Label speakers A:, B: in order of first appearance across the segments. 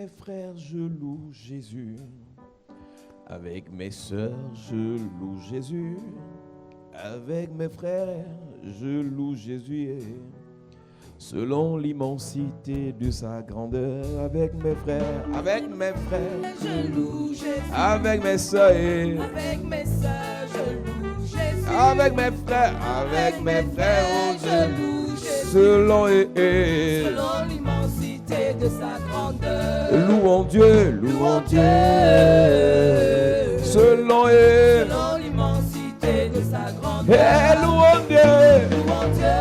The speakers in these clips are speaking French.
A: mes frères, je loue Jésus. Avec mes sœurs, je loue Jésus. Avec mes frères, je loue Jésus. Selon l'immensité de sa grandeur, avec mes frères,
B: je loue Jésus.
A: avec mes sœurs,
B: Avec mes sœurs, je loue Jésus.
A: avec mes frères, oh
B: je loue Jésus.
A: selon
B: Selon l'immensité de sa grandeur.
A: louons Dieu, selon
B: Selon l'immensité de sa grandeur.
A: louons Dieu.
B: Louons Dieu.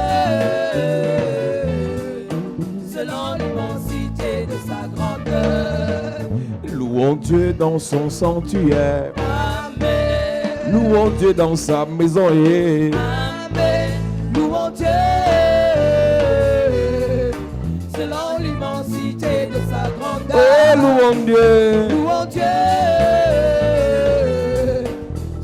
B: Selon l'immensité de sa grandeur.
A: Louons Dieu dans son sanctuaire.
B: Amen.
A: Louons Dieu dans sa maison.
B: Amen. Louons Dieu. Selon l'immensité de sa grandeur.
A: Louons Dieu.
B: Louons Dieu.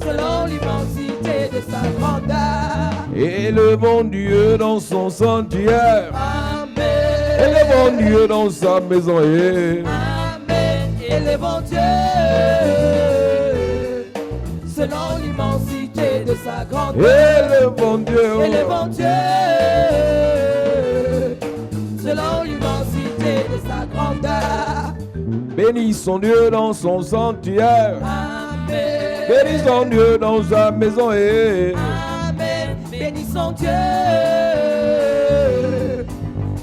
B: Selon l'immensité de sa grandeur.
A: Élevons Dieu dans son sanctuaire.
B: Amen.
A: Élevons Dieu dans sa maison.
B: Amen. Élevons Dieu. Selon l'immensité de sa grandeur.
A: Élevons Dieu.
B: Élevons Dieu. Selon l'immensité de sa grandeur.
A: Bénissons Dieu dans son sanctuaire.
B: Amen.
A: Bénissons Dieu dans sa maison.
B: Amen. Bénissons Dieu.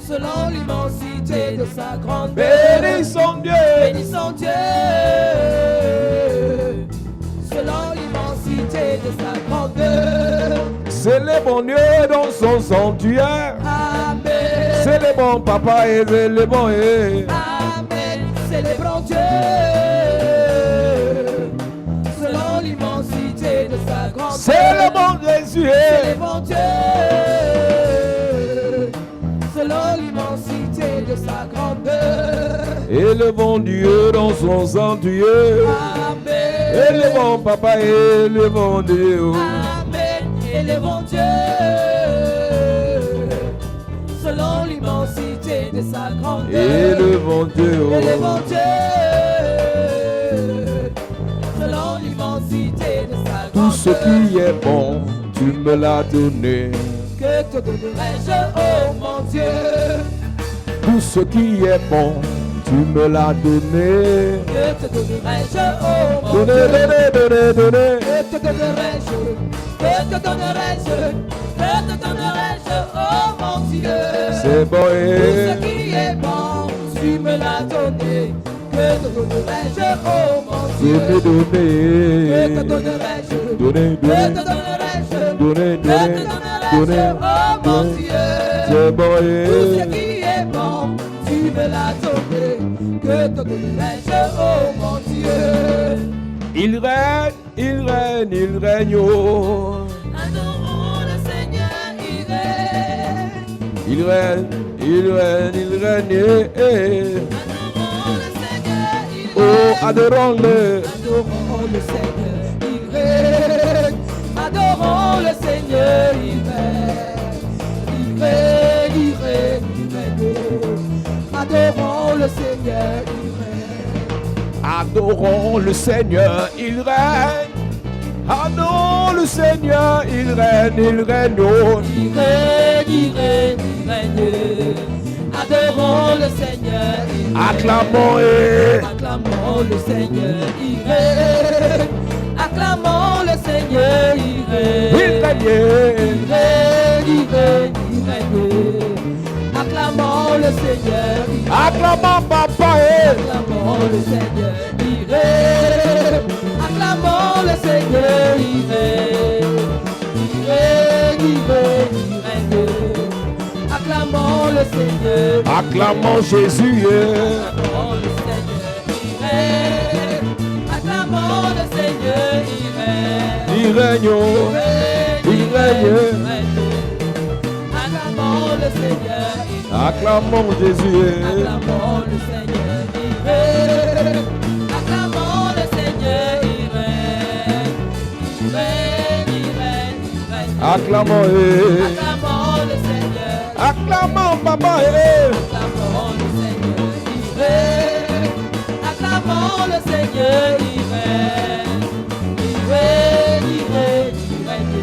B: Selon l'immensité de sa grandeur.
A: Bénissons Dieu.
B: Bénissons Dieu. Selon l'immensité de sa grandeur.
A: Célébrons Dieu dans son sanctuaire.
B: Amen.
A: Célébrons papa et célébrons.
B: Amen. Célébrons Dieu. Selon l'immensité de sa grandeur.
A: Célébrons Jésus.
B: Célébrons Dieu. Selon l'immensité de sa grandeur.
A: Élevons Dieu dans son sanctuaire.
B: Amen.
A: Élevons papa et élevons Dieu.
B: Amen. Élevons Dieu. Selon l'immensité de sa grandeur.
A: Élevons Dieu.
B: Élevons Dieu. Selon l'immensité de sa grandeur.
A: Tout ce qui est bon, tu me l'as donné.
B: Que te donnerai-je, oh mon Dieu?
A: Tout ce qui est bon, tu me l'as donné.
B: Que te donnerai-je, oh mon
A: Donné,
B: Dieu?
A: donné, donné, donné.
B: Que te donnerai-je? Que te donnerai-je? Que te donnerai-je, oh mon Dieu?
A: C'est bon
B: Tout ce
A: et
B: qui est bon, tu me l'as donné. Que te donnerai-je, oh mon
A: je
B: Dieu?
A: t'ai donné.
B: Que te donnerai-je?
A: Donné,
B: Que
A: donné,
B: te donnerai-je?
A: donné,
B: Que te
A: donné,
B: donnerai-je,
A: donné,
B: oh mon
A: donné.
B: Dieu?
A: C'est bon
B: Tout ce
A: et
B: qui est bon, tu me l'as donné. Que te donnerai-je, oh mon Dieu?
A: il règne, il règne, il règne. Oh.
B: Adorons le Seigneur, il règne.
A: Il règne, il règne, il règne.
B: Adorons le Seigneur, il
A: Oh,
B: règne.
A: adorons-le.
B: Adorons le Seigneur, il règne. Adorons le Seigneur, il règne. Il règne, il règne, il règne. Adorons le Seigneur, il règne.
A: Adorons le Seigneur, il règne. Adorons le Seigneur, il règne, il règne. Oh.
B: Il règne, il règne, il règne. Adorons le Seigneur, il règne.
A: Acclamons et
B: Acclamons le Seigneur, il règne. Acclamons le Seigneur, il règne.
A: il règne.
B: Il règne, il règne, il règne. Acclamons le Seigneur, il règne.
A: Acclamons papa et
B: Acclamons le Seigneur, il règne. Acclamons le Seigneur, il règne. Il règne, il règne, il règne. Acclamons le Seigneur.
A: acclamons Jésus.
B: Acclamons le Seigneur, il règne. Acclamons le Seigneur, il règne.
A: Il règne. Oh.
B: Il règne. Acclamons le Seigneur, il règne.
A: Acclamons Jésus.
B: Acclamons le Seigneur, il règne. Acclamons le Seigneur, il règne. Il règne, il règne, il règne.
A: Acclamons et
B: Acclamons le Seigneur.
A: acclamons papa et
B: Acclamons le Seigneur, il règne. acclamons le Seigneur, il règne. Il règne, il règne, il règne.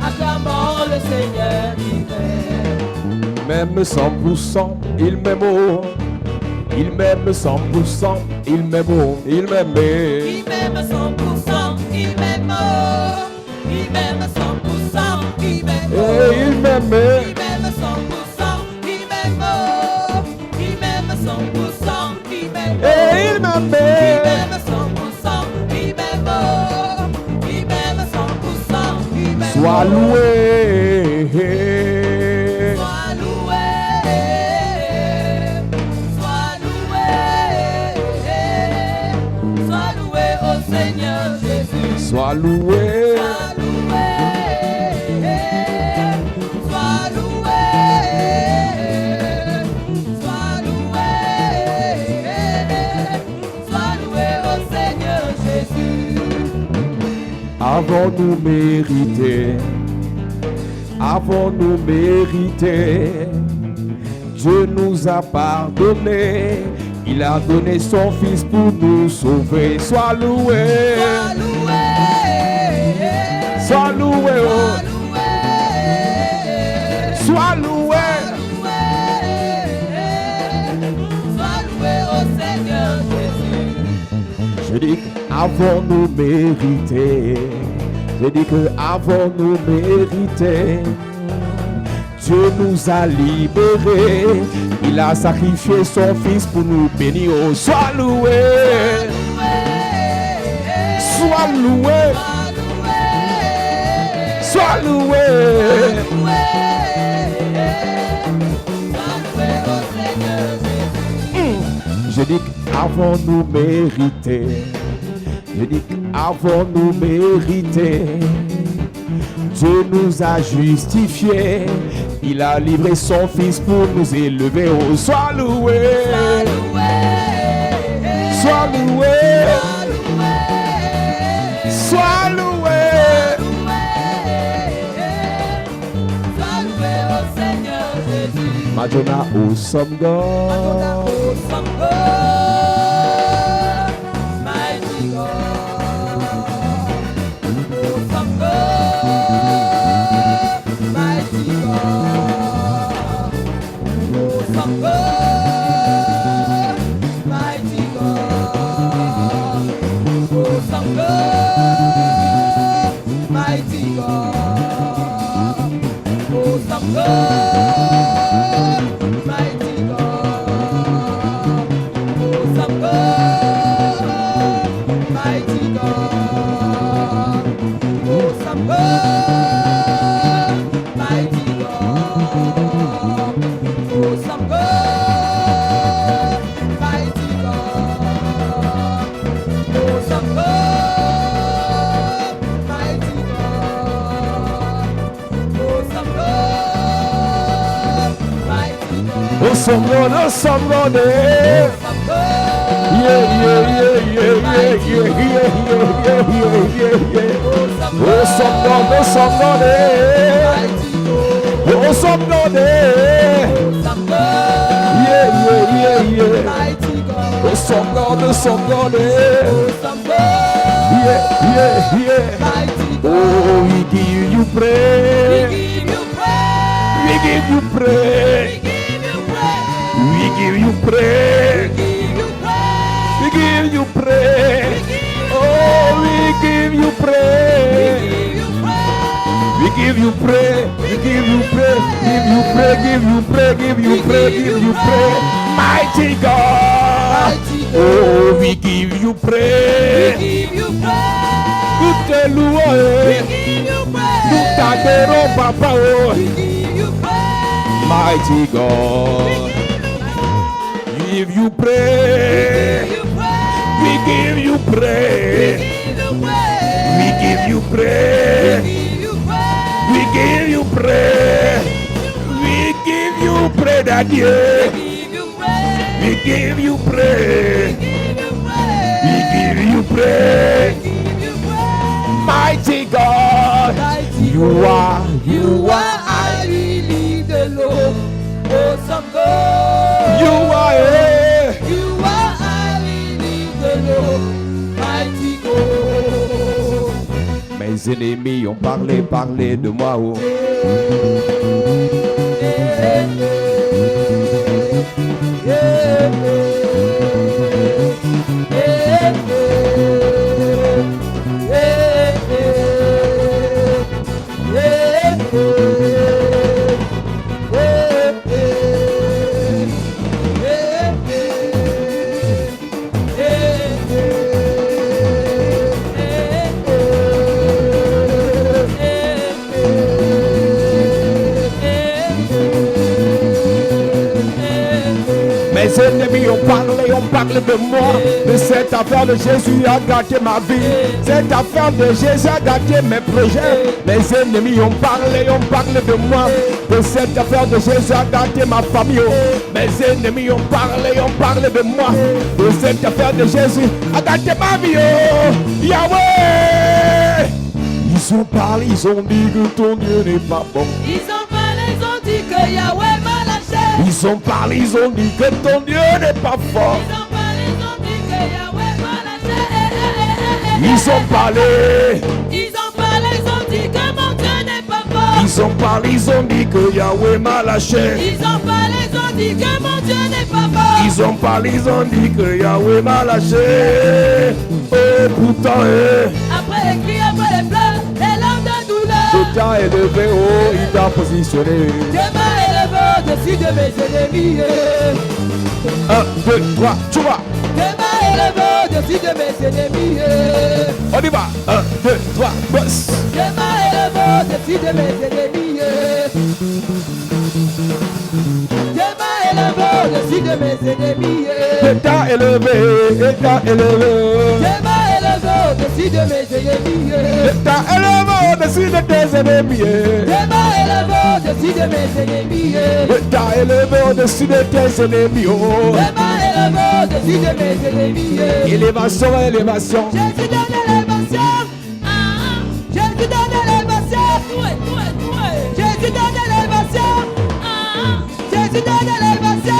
B: Acclamons le Seigneur, il règne.
A: Même 100%, il m'aime. Il m'aime 100%, il m'aime. Il m'aime.
B: Il m'aime 100%, il m'aime. Il m'aime 100%, il m'aime.
A: Il m'aime.
B: Il m'aime 100%, il m'aime. Il m'aime 100%, il m'aime.
A: Il m'aime.
B: Il m'aime 100%, il m'aime. Il m'aime 100%, il m'aime.
A: Sois loué.
B: Sois loué. Sois loué. Sois loué au Seigneur Jésus.
A: Sois loué.
B: Sois loué. Sois loué. Sois loué. Sois loué au Seigneur Jésus.
A: Avons-nous mérité? Avons-nous mérité? Dieu nous a pardonné. Il a donné son Fils pour nous sauver. Sois loué.
B: Sois loué.
A: Sois loué. Oh.
B: Sois loué.
A: Sois loué.
B: Sois loué au Seigneur Jésus.
A: Je dis qu'avons-nous mérité? Je dis que avons-nous mérité? Dieu nous a libérés. Il a sacrifié son Fils pour nous bénir. Oh, sois loué. Sois loué. Sois loué. Je dis qu'avons-nous mérité? Je dis qu'avons-nous mérité? Dieu nous a justifiés. Il a livré son Fils pour nous élever. Oh, sois loué. Sois loué. Sois loué.
B: Sois loué au Seigneur Jésus.
A: Madonna, awesome God.
B: Awesome God, mighty God. Awesome God, mighty God. Awesome God, mighty God. Awesome God, mighty God. Awesome God, mighty God. Awesome God, mighty God. Awesome God, mighty God. Awesome God, mighty God. Awesome God, mighty God. Awesome God, mighty God.
A: Awesome God, awesome God.
B: Awesome God.
A: Yeah, yeah, yeah, yeah, yeah, yeah, yeah, yeah, yeah, yeah. Awesome God, awesome God. Awesome God. Yeah, yeah, yeah, yeah. Awesome God, awesome God. Yeah, yeah, yeah. Oh, we give you praise. We give you praise. We give you praise. We give you praise. Oh, we give you praise. We give you praise. We give you praise. Give you praise. Give you praise. Give you praise. Give you praise. Mighty God. Oh, we give you praise. Nous te louons. Nous t'adorons, Papa. Mighty God. Give you praise. We give you praise. We give you praise. We give you praise. We give you praise, Daddy. We give you praise. We give you praise. Mighty God. You are.
B: You are I really the Lord. Awesome God.
A: You are.
B: You are I really
A: Mes ennemis ont parlé de moi. Oh. Mes ennemis ont parlé de moi. Mais cette affaire de Jésus a gâté ma vie. Cette affaire de Jésus a gâté mes projets. Mes ennemis ont parlé de moi. Mais cette affaire de Jésus a gâté ma famille. Mes ennemis ont parlé de moi. Mais cette affaire de Jésus a gâté ma vie. Yahweh! Ils ont parlé, ils ont dit que ton Dieu n'est pas bon.
B: Ils ont parlé, ils ont dit que Yahweh m'a lâché.
A: Ils ont parlé, ils ont dit que ton Dieu n'est pas fort.
B: Ils ont parlé, ils ont dit que Yahweh m'a lâché.
A: Ils ont parlé.
B: Ils ont parlé, ils ont dit que mon Dieu n'est pas fort.
A: Ils ont parlé, ils ont dit que Yahweh m'a lâché.
B: Ils ont parlé, ils ont dit que mon Dieu n'est pas fort.
A: Ils ont parlé, ils ont dit que Yahweh m'a lâché. Oh, pourtant,
B: Après les cris, après les pleurs, les larmes de douleur,
A: il t'a élevé, oh, il t'a positionné.
B: Dieu m'a élevé au-dessus de mes ennemis.
A: 1, 2, 3, tu vois.
B: Dieu m'a élevé au-dessus de mes ennemis.
A: On y va. 1, 2, 3, boss.
B: Dieu m'a élevé au-dessus de mes ennemis. Dieu m'a élevé au-dessus de mes ennemis.
A: Il t'a élevé, il t'a élevé.
B: Dieu m'a élevé au-dessus de mes ennemis.
A: Il t'a élevé au-dessus de tes ennemis.
B: Dieu m'a élevé au-dessus de mes ennemis.
A: Il t'a élevé au-dessus de tes ennemis. Oh.
B: Dieu m'a élevé au-dessus de mes ennemis.
A: Élévation, élévation.
B: Jésus donne l'élévation. Jésus donne l'élévation. Jésus donne l'élévation. Jésus donne l'élévation. Jésus donne l'élévation.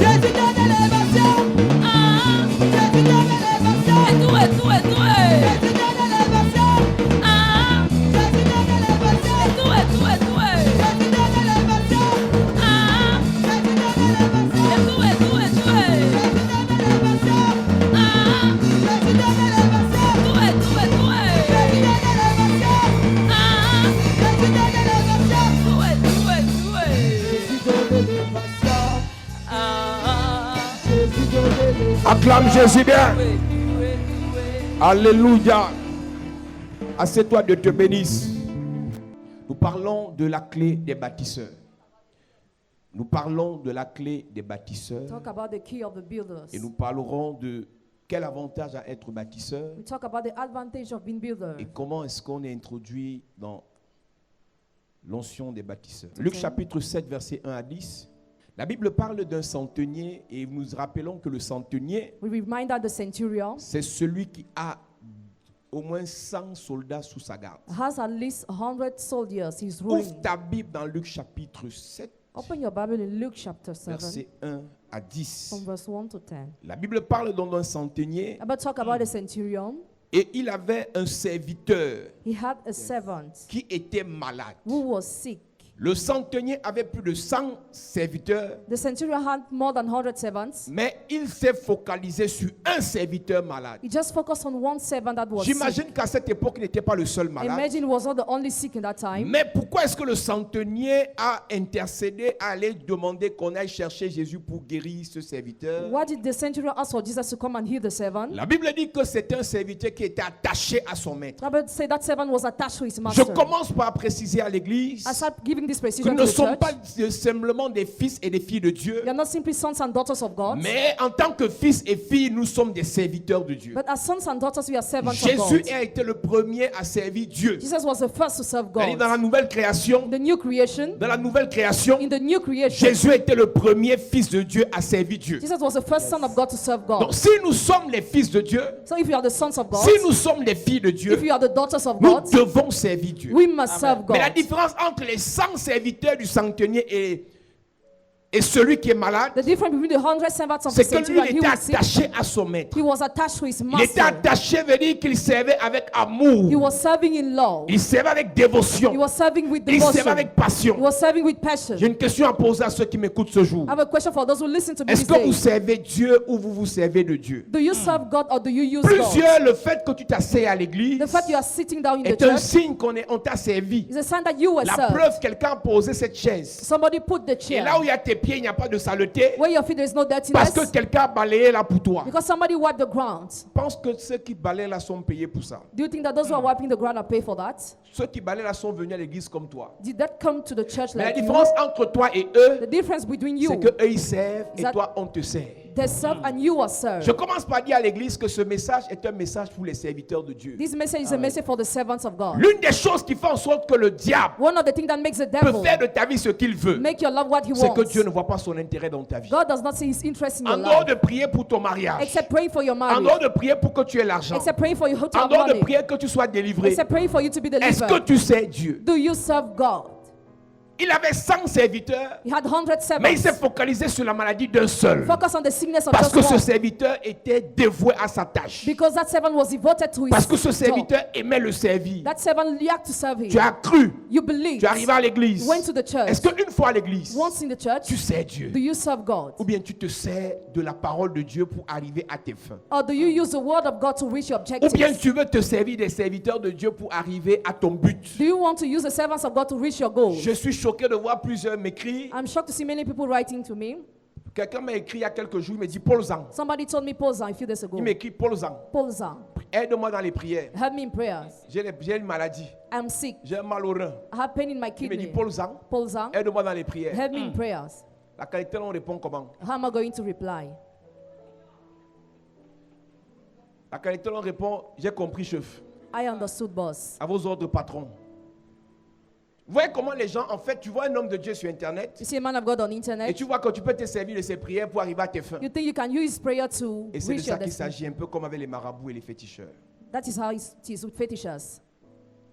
B: Jésus donne l'élévation. Jésus donne l'élévation. Jésus donne l'élévation. Jésus donne l'élévation.
A: Acclame Jésus bien. Alléluia. Assieds-toi, Dieu te bénisse. Nous parlons de la clé des bâtisseurs. Nous parlons de la clé des bâtisseurs.
B: Talk about the key of the builders.
A: Et nous parlerons de quel avantage à être bâtisseur.
B: We talk about the advantage of being builder.
A: Et comment est-ce qu'on est introduit dans l'onction des bâtisseurs. Luc chapitre 7, versets 1 à 10. La Bible parle d'un centenier et nous rappelons que le centenier, c'est celui qui a au moins 100 soldats sous sa garde.
B: Has at least 100 soldiers he's ruling.
A: Ouvre ta Bible dans Luc chapitre 7,
B: Open your Bible in Luke chapter 7,
A: versets 1 à 10.
B: from verse 1 to 10.
A: La Bible parle donc d'un centenier
B: About talk about a centurion.
A: et il avait un serviteur
B: He had a servant
A: qui était malade.
B: who was sick.
A: Le centenier avait plus de 100 serviteurs,
B: The centurion had more than 100 servants.
A: mais il s'est focalisé sur un serviteur malade.
B: He just focused on one servant that was sick.
A: J'imagine qu'à cette époque, il n'était pas le seul malade.
B: Imagine he was not the only sick in that time.
A: Mais pourquoi est-ce que le centenier a intercédé à aller demander qu'on aille chercher Jésus pour guérir ce serviteur?
B: Why did the centurion ask for Jesus to come and heal the servant?
A: La Bible dit que c'était un serviteur qui était attaché à son maître.
B: The Bible says that servant was attached to his
A: Je
B: master.
A: commence par préciser à l'église
B: I start giving this
A: que
B: precision
A: nous
B: to
A: ne
B: the
A: sommes
B: church.
A: pas simplement des fils et des filles de Dieu,
B: We are not simply sons and daughters of God,
A: mais en tant que fils et filles, nous sommes des serviteurs de Dieu.
B: but as sons and daughters we are servants of
A: Jésus
B: God.
A: a été le premier à servir Dieu.
B: Jesus was the first to serve
A: C'est-à-dire, dans
B: God.
A: la nouvelle création,
B: In the new creation,
A: in
B: the new creation,
A: Jésus était le premier fils de Dieu à servir Dieu.
B: Jesus was the first son of God to serve God.
A: Donc si nous sommes les fils de Dieu,
B: So if you are the sons of God,
A: si nous sommes les filles de
B: if
A: Dieu,
B: you are the daughters of
A: nous
B: God,
A: devons servir Dieu.
B: we must serve
A: Mais la
B: God.
A: différence entre les 100 serviteurs du centenier et et celui qui est malade,
B: The difference between the 100 servants of the
A: c'est que
B: centurion
A: lui
B: and he
A: était
B: was sick,
A: attaché à son maître.
B: he was attached to his
A: Il était
B: master.
A: attaché, veut dire qu'il servait avec
B: He
A: amour.
B: was serving in love.
A: Il servait avec dévotion.
B: He was serving with
A: Il servait
B: devotion.
A: avec
B: He
A: passion.
B: was serving with passion.
A: J'ai une question à poser à ceux qui m'écoutent ce jour.
B: I have a question for those who listen to me
A: Est-ce
B: this
A: que vous
B: day.
A: servez Dieu ou vous vous servez de Dieu?
B: Do you serve God or do you use God?
A: Plusieurs, le fait que tu t'asseyes à l'église
B: The fact you are sitting down in the
A: est un
B: church
A: signe on t'a servi.
B: is a sign that you were
A: La
B: served.
A: preuve, quelqu'un a posé cette chaise.
B: Somebody put the
A: Et
B: chair
A: là où il y a tes pieds, il n'y a pas de saleté.
B: where your feet there is no
A: Parce
B: dirtiness
A: que quelqu'un a balayé là pour toi.
B: because somebody wiped the ground.
A: Je pense que ceux qui balayent là sont payés pour ça.
B: Do you think that those who are wiping the ground are paid for that?
A: Ceux qui balayent là sont venus à l'église comme toi.
B: Did that come to the church
A: Mais la
B: like you?
A: différence entre toi et eux,
B: The difference between you,
A: c'est que eux ils servent et
B: that-
A: toi on te sert.
B: they serve and you are served.
A: Je commence par dire à l'église que ce message est un message pour les serviteurs de Dieu.
B: This message is a message for the servants of God.
A: L'une des choses qui fait en sorte que le diable
B: One of the things that makes the
A: peut
B: devil
A: faire de ta vie ce qu'il veut,
B: make your love what he
A: c'est que
B: wants.
A: Dieu ne voit pas son intérêt dans ta vie.
B: God does not see his interest in your
A: En dehors
B: life.
A: de prier pour ton mariage,
B: Except praying for your
A: en
B: marriage.
A: dehors de prier pour que tu aies l'argent,
B: Except praying for you to
A: en
B: have
A: dehors de
B: money.
A: prier que tu sois délivré,
B: Except praying for you to be
A: est-ce que
B: delivered.
A: tu sais Dieu?
B: Do you serve God?
A: Il avait 100 serviteurs,
B: He had 100
A: mais il s'est
B: servants.
A: focalisé sur la maladie d'un seul.
B: Focus on the sickness of
A: Parce
B: just
A: que ce
B: one.
A: serviteur était dévoué à sa tâche.
B: Because that servant was devoted to his
A: Parce que ce
B: job.
A: serviteur aimait le servir.
B: That servant liked to serve
A: Tu
B: him.
A: as cru,
B: You believed.
A: tu es arrivé à l'église.
B: Went to the church.
A: Est-ce qu'une fois à l'église,
B: Once in the church,
A: tu sais Dieu?
B: do you serve God?
A: Ou bien tu te sers de la parole de Dieu pour arriver à tes fins?
B: Or do you use the word of God to reach your
A: Ou bien
B: objectives?
A: tu veux te servir des serviteurs de Dieu pour arriver à ton but?
B: Do you want to use the servants of God to reach your goals?
A: Je suis choqué de voir plusieurs m'écrire.
B: I'm shocked to see many people writing to me.
A: Quelqu'un m'a écrit il y a quelques jours, il me dit Paul Zang.
B: Somebody told me, Paul Zang, a few days ago.
A: Il m'écrit Paul Zang.
B: Paul Zang,
A: Aide-moi dans les prières.
B: help me in prayers.
A: J'ai une maladie.
B: I'm sick.
A: J'ai un mal au rein.
B: I have pain in my
A: Il me dit
B: kidney.
A: Paul Zang,
B: Paul Zang,
A: aide-moi dans les prières.
B: help me in prayers.
A: La qualité, on répond comment?
B: How am I going to reply?
A: La qualité, on répond j'ai compris, chef.
B: I understood, boss.
A: À vos ordres, patron. Vous voyez comment les gens, en fait, tu vois un homme de Dieu sur Internet
B: You see a man of God on
A: et
B: internet.
A: tu vois que tu peux te servir de ses prières pour arriver à tes fins.
B: You think you can use prayer to
A: Et c'est de
B: reach your
A: ça qu'il
B: destiny.
A: s'agit, un peu comme avec les marabouts et les féticheurs.
B: That is how it is with fetishes.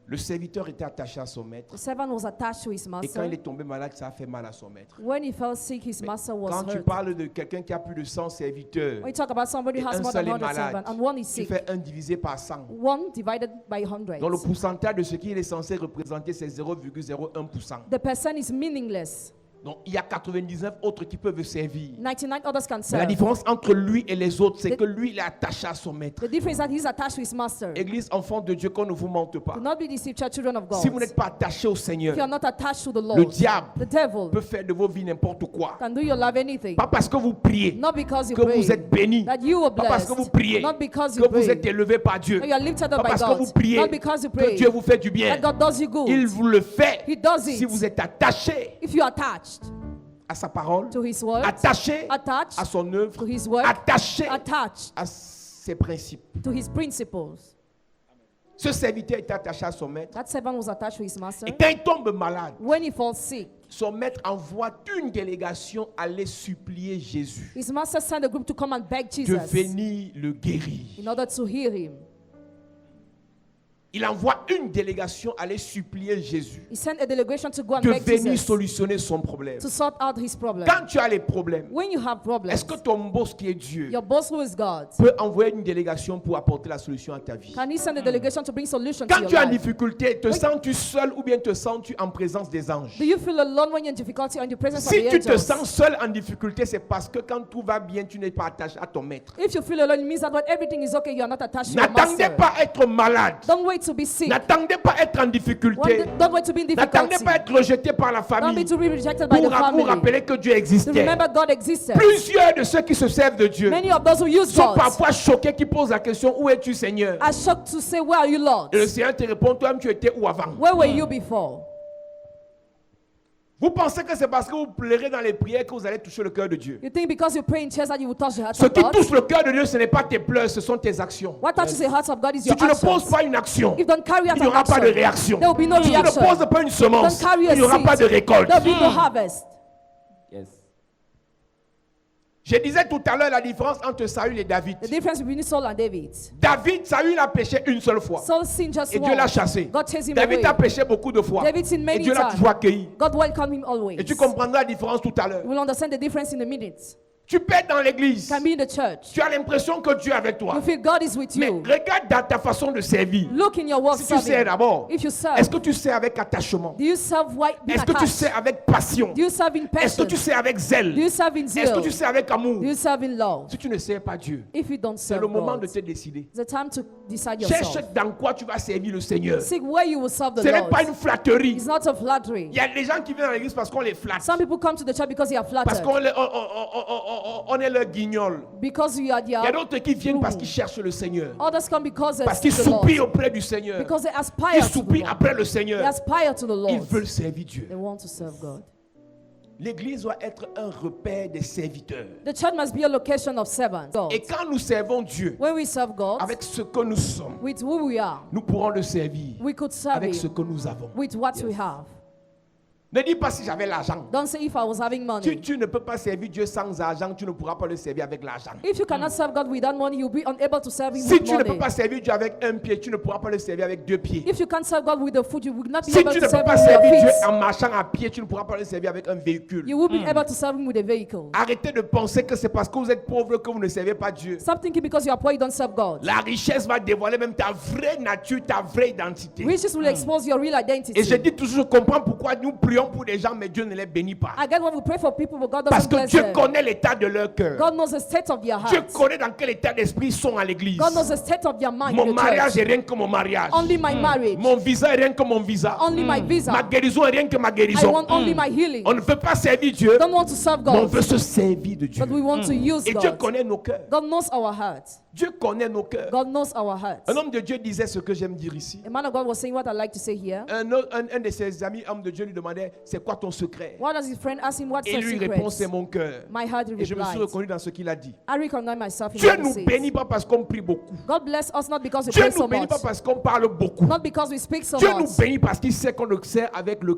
A: Le serviteur était attaché à son maître.
B: The servant was attached to his
A: Et quand
B: master.
A: il est tombé malade, ça a fait mal à son maître.
B: When he fell sick, his master was
A: Quand tu
B: hurt.
A: parles de quelqu'un qui a plus de 100 serviteurs,
B: When you talk about somebody
A: et
B: who has
A: un
B: more
A: seul
B: than
A: est
B: 100
A: malade,
B: servants and one is
A: tu
B: sick,
A: fais 1 divisé par 100.
B: one divided by 100.
A: Donc le pourcentage de ce qu'il est censé représenter, c'est 0,01%.
B: The person is meaningless.
A: Donc il y a 99 autres qui peuvent servir.
B: 99 others can
A: Mais la
B: serve.
A: différence entre lui et les autres, c'est
B: The-
A: que lui, il est attaché à son maître.
B: The difference is that he's attached to his master.
A: Église, enfant de Dieu, qu'on ne vous mente pas.
B: Do not be deceived, children of God.
A: Si vous n'êtes pas attaché au Seigneur,
B: If you are not attached to the
A: le
B: Lord,
A: diable
B: the devil
A: peut faire de vos vies n'importe quoi.
B: can do your life anything.
A: Pas parce que vous priez
B: Not because you
A: que
B: pray,
A: vous êtes béni.
B: that you are
A: Pas parce
B: blessed.
A: que vous priez
B: Not because you
A: que vous
B: pray,
A: êtes élevé par Dieu.
B: that you are lifted
A: Pas
B: up by
A: parce que
B: God.
A: vous priez
B: Not because you
A: que
B: pray,
A: Dieu vous fait du bien.
B: that God does you good.
A: Il vous le fait
B: He does
A: si
B: it
A: vous êtes attaché
B: if you are attached
A: à sa parole,
B: to his word,
A: attaché
B: attached
A: à son œuvre,
B: to his word,
A: attaché
B: attached
A: à ses principes.
B: to his principles.
A: Ce serviteur est attaché à son maître.
B: That servant was attached to his master.
A: Et quand il tombe malade,
B: When he falls sick,
A: son maître envoie une délégation aller supplier Jésus
B: his master sent a group to come and beg
A: de
B: Jesus
A: venir le guérir.
B: in order to heal him.
A: Il envoie une délégation aller supplier Jésus
B: He sent a delegation to go and
A: de
B: beg
A: venir
B: Jesus
A: solutionner son problème.
B: to sort out his problem.
A: Quand tu as les problèmes,
B: When you have problems,
A: est-ce que ton boss qui est Dieu
B: your boss who is God,
A: peut envoyer une délégation pour apporter la solution à ta vie?
B: can he send a delegation to bring solution to
A: Quand
B: your
A: tu es en
B: life?
A: difficulté, te sens-tu seul ou bien te sens-tu en présence des anges?
B: Do you feel alone when you're in difficulty or in the presence
A: Si
B: of
A: tu
B: the
A: te
B: angels?
A: sens seul en difficulté, c'est parce que quand tout va bien, tu n'es pas attaché à ton maître.
B: If you feel alone, it means that when everything is okay, you are not attached to your
A: N'attendez
B: master.
A: pas à être malade.
B: Don't wait to be sick.
A: N'attendez pas à être en difficulté.
B: Don't wait to be in
A: N'attendez
B: difficulty.
A: pas à être rejeté par la
B: Don't be
A: famille
B: to be rejected by the
A: pour vous
B: family.
A: rappeler que Dieu
B: To
A: existait.
B: remember God existed.
A: Plusieurs de ceux qui se servent de Dieu
B: Many of those who use
A: sont
B: God
A: parfois choqués, qui posent la question, où es-tu Seigneur?
B: are shocked to say, where are you, Lord?
A: Et le Seigneur te répond, toi-même tu étais où avant?
B: Where were you before?
A: Vous pensez que c'est parce que vous pleurez dans les prières que vous allez toucher le cœur de Dieu?
B: You think because you pray in church that you will touch the heart
A: Ce
B: of
A: qui
B: God?
A: touche le cœur de Dieu, ce n'est pas tes pleurs, ce sont tes actions.
B: What touches the heart of God is
A: Si
B: your
A: tu ne poses
B: actions.
A: pas une action,
B: If you don't carry out
A: il n'y
B: an
A: aura pas de
B: action,
A: réaction.
B: there will be no
A: Si tu ne
B: reaction.
A: poses pas une semence,
B: Don't carry a
A: il n'y aura
B: seed.
A: pas de récolte.
B: There will be no harvest.
A: Yes. Je disais tout à l'heure la différence entre Saül et David.
B: The difference between Saul and David.
A: Saül a péché une seule fois.
B: Saul sinned just
A: Et Dieu l'a
B: once.
A: chassé.
B: God chased him
A: David a
B: away.
A: péché beaucoup de fois.
B: David sinned
A: Et
B: many
A: Dieu l'a
B: times.
A: toujours accueilli.
B: God welcomed him always.
A: Et tu comprendras la différence tout à l'heure.
B: You will understand the difference in a minute.
A: Tu peux être dans l'église.
B: Can be in the church.
A: Tu as l'impression que Dieu est avec toi.
B: You feel God is with
A: Mais
B: you.
A: regarde dans ta façon de servir.
B: Look in your work
A: Si tu sers
B: serving.
A: d'abord,
B: If you serve,
A: est-ce que tu sers avec attachement?
B: do you serve being
A: Est-ce que tu
B: attached?
A: sers avec passion?
B: Do you serve in
A: Est-ce que
B: passion?
A: tu sers avec zèle?
B: Do you serve in
A: Est-ce que
B: zeal?
A: tu sers avec amour?
B: Do you serve in love?
A: Si tu ne sers pas Dieu,
B: If you don't
A: c'est
B: serve
A: le moment
B: God,
A: de te décider.
B: it's the time to decide
A: Cherche
B: yourself.
A: dans quoi tu vas servir le Seigneur.
B: Seek where you will serve the
A: Ce n'est
B: Lord.
A: pas une flatterie.
B: It's not a flattery.
A: Il y a des gens qui viennent à l'église parce qu'on les flatte.
B: Some people come to the church because they are
A: Parce
B: flattered.
A: qu'on est leur guignol.
B: Because you are
A: Il y a
B: their.
A: d'autres qui viennent parce qu'ils cherchent le Seigneur.
B: Others come because they
A: Parce qu'ils
B: seek the Lord.
A: soupirent auprès du Seigneur.
B: Because they
A: Ils
B: aspire to the
A: soupirent
B: Lord.
A: après le
B: They
A: Seigneur.
B: aspire to the
A: Ils
B: Lord.
A: veulent servir Dieu.
B: They want to serve God.
A: L'église doit être un repère des serviteurs.
B: The church must be a location of servants. God.
A: Et quand nous servons Dieu,
B: When we serve God,
A: avec ce que nous sommes,
B: with who we are,
A: nous pourrons le servir
B: we could serve
A: avec ce
B: Him
A: que nous avons.
B: with what we have.
A: Ne dis pas si j'avais l'argent.
B: Don't say if I was having money.
A: Tu ne peux pas servir Dieu sans argent, tu ne pourras pas le servir avec l'argent.
B: If you cannot serve God without money, you'll be unable to serve Him
A: Si
B: with
A: tu ne peux
B: money.
A: pas servir Dieu avec un pied, tu ne pourras pas le servir avec deux pieds.
B: If you can't serve God with the foot, you will not be
A: Si
B: able
A: tu
B: to
A: ne peux
B: serve
A: pas
B: Him with
A: servir
B: your
A: Dieu
B: feet.
A: en marchant à pied, tu ne pourras pas le servir avec un véhicule.
B: You will be able to serve Him with a vehicle.
A: Arrêtez de penser que c'est parce que vous êtes pauvre que vous ne servez pas Dieu.
B: Stop thinking because you are poor, you don't serve God.
A: La richesse va dévoiler même ta vraie nature, ta vraie identité.
B: Riches will expose your real identity.
A: Et je dis toujours, je comprends pourquoi nous prions pour des gens, mais Dieu ne les bénit pas.
B: I get when we pray for people, but God
A: Parce
B: doesn't
A: que
B: bless
A: Dieu
B: them.
A: connaît l'état de leur cœur.
B: God knows the state of their
A: Dieu
B: hearts.
A: connaît dans quel état d'esprit ils sont à l'église.
B: God knows the state of their mind.
A: Mon
B: in the
A: mariage
B: church.
A: est rien que mon mariage.
B: Only my marriage.
A: Mon visa est rien que mon visa.
B: Only my visa.
A: Ma guérison est rien que ma
B: I
A: guérison.
B: want only my healing.
A: On ne veut pas servir Dieu,
B: Don't want to serve
A: mais on
B: God,
A: veut se servir de Dieu.
B: but we want to use
A: Et Dieu
B: God.
A: connaît nos cœurs.
B: God knows our hearts.
A: Dieu connaît nos cœurs.
B: God knows our hearts.
A: Un homme de Dieu disait ce que j'aime dire ici.
B: A man of God was saying what I like to say here.
A: Un de ses amis, homme de Dieu, lui demandait, c'est quoi ton secret?
B: What does his friend ask him? What's
A: Et
B: your
A: lui
B: secret?
A: répond, c'est mon cœur.
B: My heart
A: Et je me suis
B: replied.
A: reconnu dans ce qu'il a dit.
B: I recognize myself in
A: Dieu
B: what he
A: nous
B: says.
A: bénit pas parce qu'on prie beaucoup.
B: God bless us not because we
A: Dieu
B: pray
A: nous
B: so
A: bénit
B: much,
A: pas parce qu'on parle beaucoup.
B: not because we speak so
A: Dieu nous
B: much,
A: bénit parce qu'il sait qu'on le sert avec le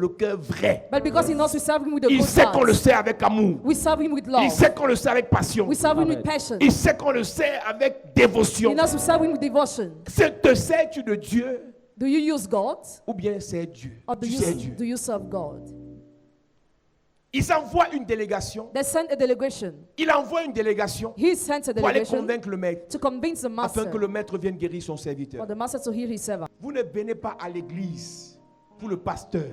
A: cœur vrai.
B: but because He knows we serve Him with a
A: Il
B: good
A: sait qu'on le
B: heart.
A: sert avec amour.
B: We serve Him with
A: Il
B: love.
A: sait qu'on le sert avec passion.
B: We serve Him with passion.
A: Il sait qu'on le sert avec
B: He
A: dévotion.
B: knows we serve Him with devotion.
A: Te sers-tu de Dieu
B: Do you use God
A: ou bien sers Dieu?
B: or do
A: Tu
B: you,
A: sers Dieu.
B: do you serve God?
A: Il envoie une délégation.
B: They sent a delegation.
A: Il envoie une délégation
B: He sent a
A: pour aller
B: delegation
A: convaincre le maître
B: to convince the
A: afin
B: master
A: que le maître vienne guérir son
B: for
A: serviteur.
B: the master to heal his servant.
A: Vous ne venez pas à l'église pour le pasteur.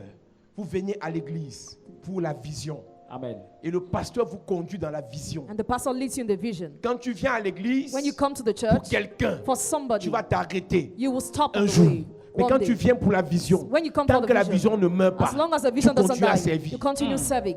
A: Vous venez à l'église pour la vision.
C: Amen.
A: Et le pasteur vous conduit dans la vision.
B: And the pastor leads you in the vision.
A: Quand tu viens à l'église
B: When you come to the
A: pour
B: church,
A: quelqu'un,
B: for
A: tu
B: somebody,
A: vas t'arrêter
B: you will stop
A: un
B: on the
A: jour.
B: way.
A: Mais
B: one
A: quand
B: day.
A: tu viens pour la vision,
B: When you come
A: tant
B: for the
A: que la
B: vision,
A: vision ne meurt pas,
B: as long as the
A: tu
B: vision doesn't
A: continues à
B: die,
A: servir.
B: you continue serving.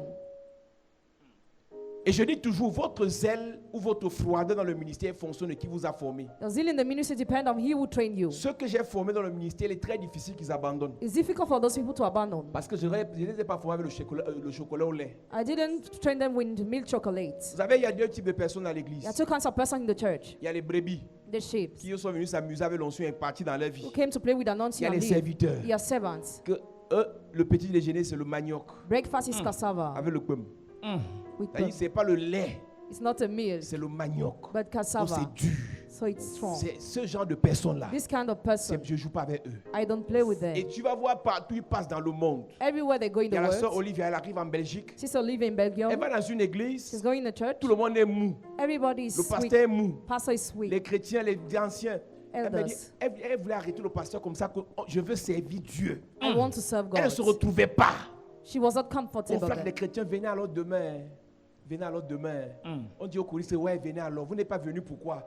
A: Et je dis toujours, votre zèle ou votre froideur dans le ministère fonctionne de qui vous a formé.
B: The zeal in the ministry depends on He who trained you.
A: Ceux que j'ai formés dans le ministère, il est très difficile qu'ils abandonnent.
B: It's difficult for those people to abandon.
A: Parce que je ne les ai pas formés avec le chocolat au lait.
B: I didn't train them with milk chocolate.
A: Vous savez, il y a deux types de personnes à l'église.
B: There are two kinds of persons in the church.
A: Il y a les brebis
B: The sheep
A: qui sont venus s'amuser avec l'onction et partir dans leur vie.
B: who came to play with
A: Il
B: anointing
A: y a
B: and
A: les
B: live.
A: serviteurs.
B: Your servants.
A: Que eux, le petit déjeuner, c'est le manioc
B: Breakfast is cassava
A: avec le pomme.
B: with
A: C'est-à-dire, c'est pas le lait,
B: It's not a meal,
A: c'est le manioc.
B: but
A: Donc
B: cassava.
A: c'est dur.
B: So it's strong.
A: C'est ce genre de personnes-là.
B: This kind of person,
A: Je ne joue pas avec eux.
B: I don't play with them.
A: Et tu vas voir partout, ils passent dans le monde.
B: Everywhere they go in
A: Il y
B: the
A: a la sœur
B: world.
A: Olivia, elle arrive en Belgique.
B: Sister live in
A: Elle
B: Belgium.
A: va dans une église,
B: She's going in the church.
A: tout le monde est mou.
B: Everybody is
A: Le
B: sweet.
A: pasteur est mou.
B: Pastor is sweet.
A: Les chrétiens, les anciens. Elle m'a dit,
B: Elders.
A: elle voulait arrêter le pasteur comme ça, que oh, je veux servir Dieu.
B: I want to serve
A: Elle ne
B: God.
A: se retrouvait pas.
B: She was not
A: On
B: comfortable.
A: flatte les
B: then.
A: chrétiens, venez alors demain. Venez alors demain. On dit au choriste, ouais, venez alors. Vous n'êtes pas venu pourquoi?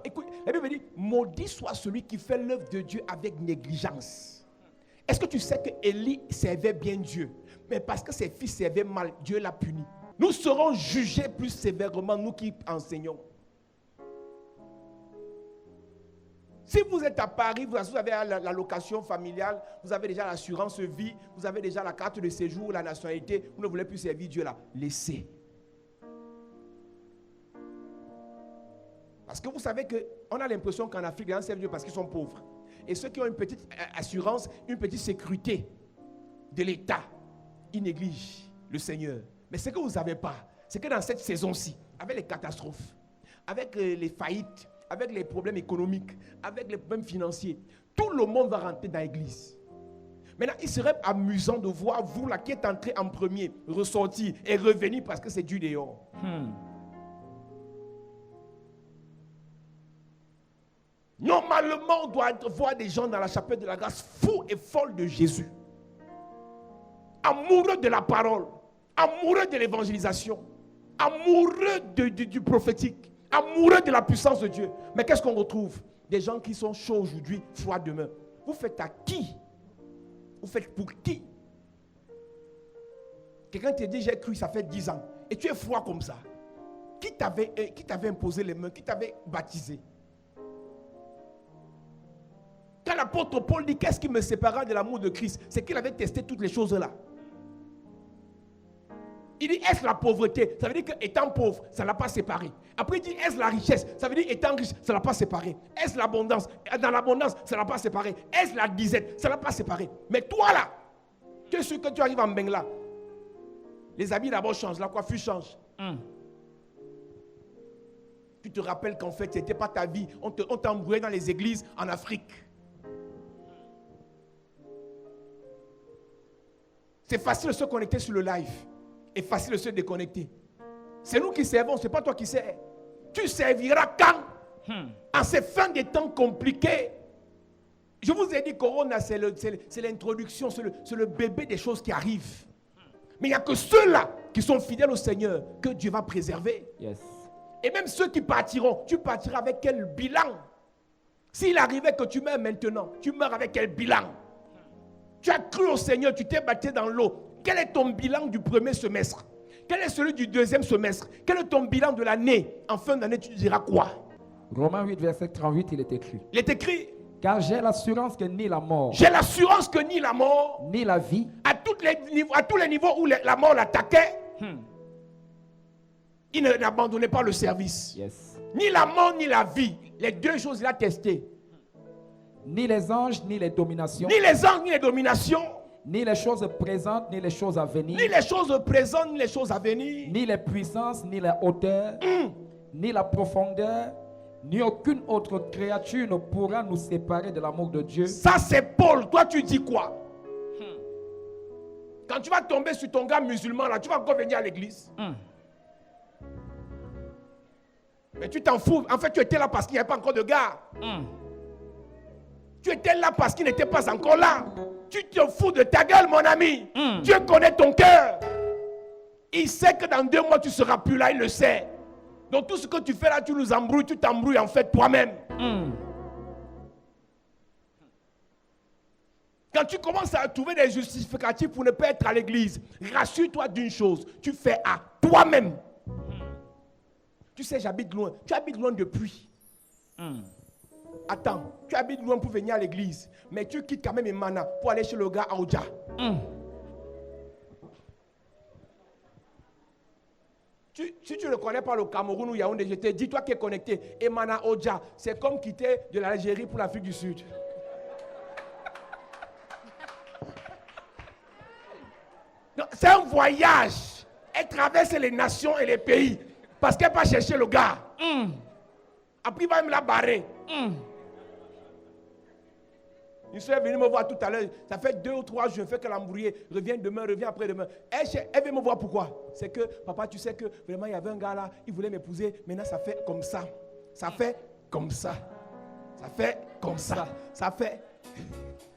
A: Écoute, la Bible dit, maudit soit celui qui fait l'œuvre de Dieu avec négligence. Est-ce que tu sais que Élie servait bien Dieu? Mais parce que ses fils servaient mal, Dieu l'a puni. Nous serons jugés plus sévèrement, nous qui enseignons. Si vous êtes à Paris, vous avez la location familiale, vous avez déjà l'assurance vie, vous avez déjà la carte de séjour, la nationalité, vous ne voulez plus servir Dieu là, laissez. Parce que vous savez qu'on a l'impression qu'en Afrique, les gens servent Dieu parce qu'ils sont pauvres. Et ceux qui ont une petite assurance, une petite sécurité de l'État, ils négligent le Seigneur. Mais ce que vous ne savez pas, c'est que dans cette saison-ci, avec les catastrophes, avec les faillites, avec les problèmes économiques, avec les problèmes financiers, tout le monde va rentrer dans l'église. Maintenant, il serait amusant de voir vous là qui êtes entré en premier, ressortir et revenir parce que c'est du dehors. Normalement, on doit voir des gens dans la chapelle de la grâce fous et folles de Jésus. Amoureux de la parole, amoureux de l'évangélisation, amoureux du prophétique, amoureux de la puissance de Dieu. Mais qu'est-ce qu'on retrouve? Des gens qui sont chauds aujourd'hui, froids demain. Vous faites à qui? Vous faites pour qui? Quelqu'un te dit j'ai cru, ça fait 10 ans. Et tu es froid comme ça. Qui t'avait imposé les mains? Qui t'avait baptisé? Quand l'apôtre Paul dit qu'est-ce qui me sépara de l'amour de Christ, c'est qu'il avait testé toutes les choses là. Il dit est-ce la pauvreté? Ça veut dire qu'étant pauvre, ça ne l'a pas séparé. Après il dit est-ce la richesse? Ça veut dire étant riche, ça ne l'a pas séparé. Est-ce l'abondance? Dans l'abondance, ça ne l'a pas séparé. Est-ce la disette? Ça ne l'a pas séparé. Mais toi là, tu es sûr que tu arrives en Bengla. Les habits d'abord changent, la coiffure change. Tu te rappelles qu'en fait, ce n'était pas ta vie. On t'a embrouillé dans les églises en Afrique. C'est facile de se connecter sur le live. Et facile de se déconnecter. C'est nous qui servons, c'est pas toi qui sers. Tu serviras quand? En ces fins de temps compliqués. Je vous ai dit, Corona, c'est l'introduction, c'est le bébé des choses qui arrivent. Mais il n'y a que ceux-là qui sont fidèles au Seigneur que Dieu va préserver.
B: Yes.
A: Et même ceux qui partiront, tu partiras avec quel bilan? S'il arrivait que tu meurs maintenant, tu meurs avec quel bilan? Tu as cru au Seigneur, tu t'es battu dans l'eau. Quel est ton bilan du premier semestre? Quel est celui du deuxième semestre? Quel est ton bilan de l'année? En fin d'année, tu diras quoi?
B: Romains 8, verset 38, il est écrit.
A: Il est écrit.
B: Car j'ai l'assurance que ni la mort,
A: J'ai l'assurance que ni la mort,
B: ni la vie,
A: à tous les niveaux où la mort l'attaquait, il n'abandonnait pas le service.
B: yes,
A: Ni la mort, ni la vie. Les deux choses, il a testé.
B: ni les anges, ni les dominations,
A: Ni les anges, ni les dominations,
B: ni les choses présentes, ni les choses à venir,
A: ni les choses présentes, ni les choses à venir,
B: ni les puissances, ni la hauteur, ni la profondeur, ni aucune autre créature ne pourra nous séparer de l'amour de Dieu.
A: Ça, c'est Paul. Toi, tu dis quoi? Quand tu vas tomber sur ton gars musulman, là, tu vas encore venir à l'église. Mais tu t'en fous. En fait, tu étais là parce qu'il n'y avait pas encore de gars. Tu étais là parce qu'il n'était pas encore là. Tu te fous de ta gueule, mon ami. Dieu connaît ton cœur. Il sait que dans 2 mois, tu ne seras plus là. Il le sait. Donc tout ce que tu fais là, tu nous embrouilles. Tu t'embrouilles en fait toi-même. Quand tu commences à trouver des justificatifs pour ne pas être à l'église, rassure-toi d'une chose. Tu fais à toi-même. Tu sais, j'habite loin. Tu habites loin depuis. Attends, tu habites loin pour venir à l'église, mais tu quittes quand même Emana pour aller chez le gars à Oja. Si tu ne connais pas le Cameroun ou Yaoundé, je te dis, toi qui es connecté, Emana Oja, c'est comme quitter de l'Algérie pour l'Afrique du Sud. C'est un voyage. Elle traverse les nations et les pays parce qu'elle va chercher le gars. Après, il va me la barrer. Une soeur est venue me voir tout à l'heure. Ça fait 2 ou 3 jours, je fais que l'embrouiller. Reviens demain, reviens après-demain. Elle vient me voir pourquoi? C'est que, papa, tu sais que vraiment, il y avait un gars là, il voulait m'épouser. Maintenant, ça fait comme ça. Ça fait comme ça. Ça fait comme ça. Ça fait.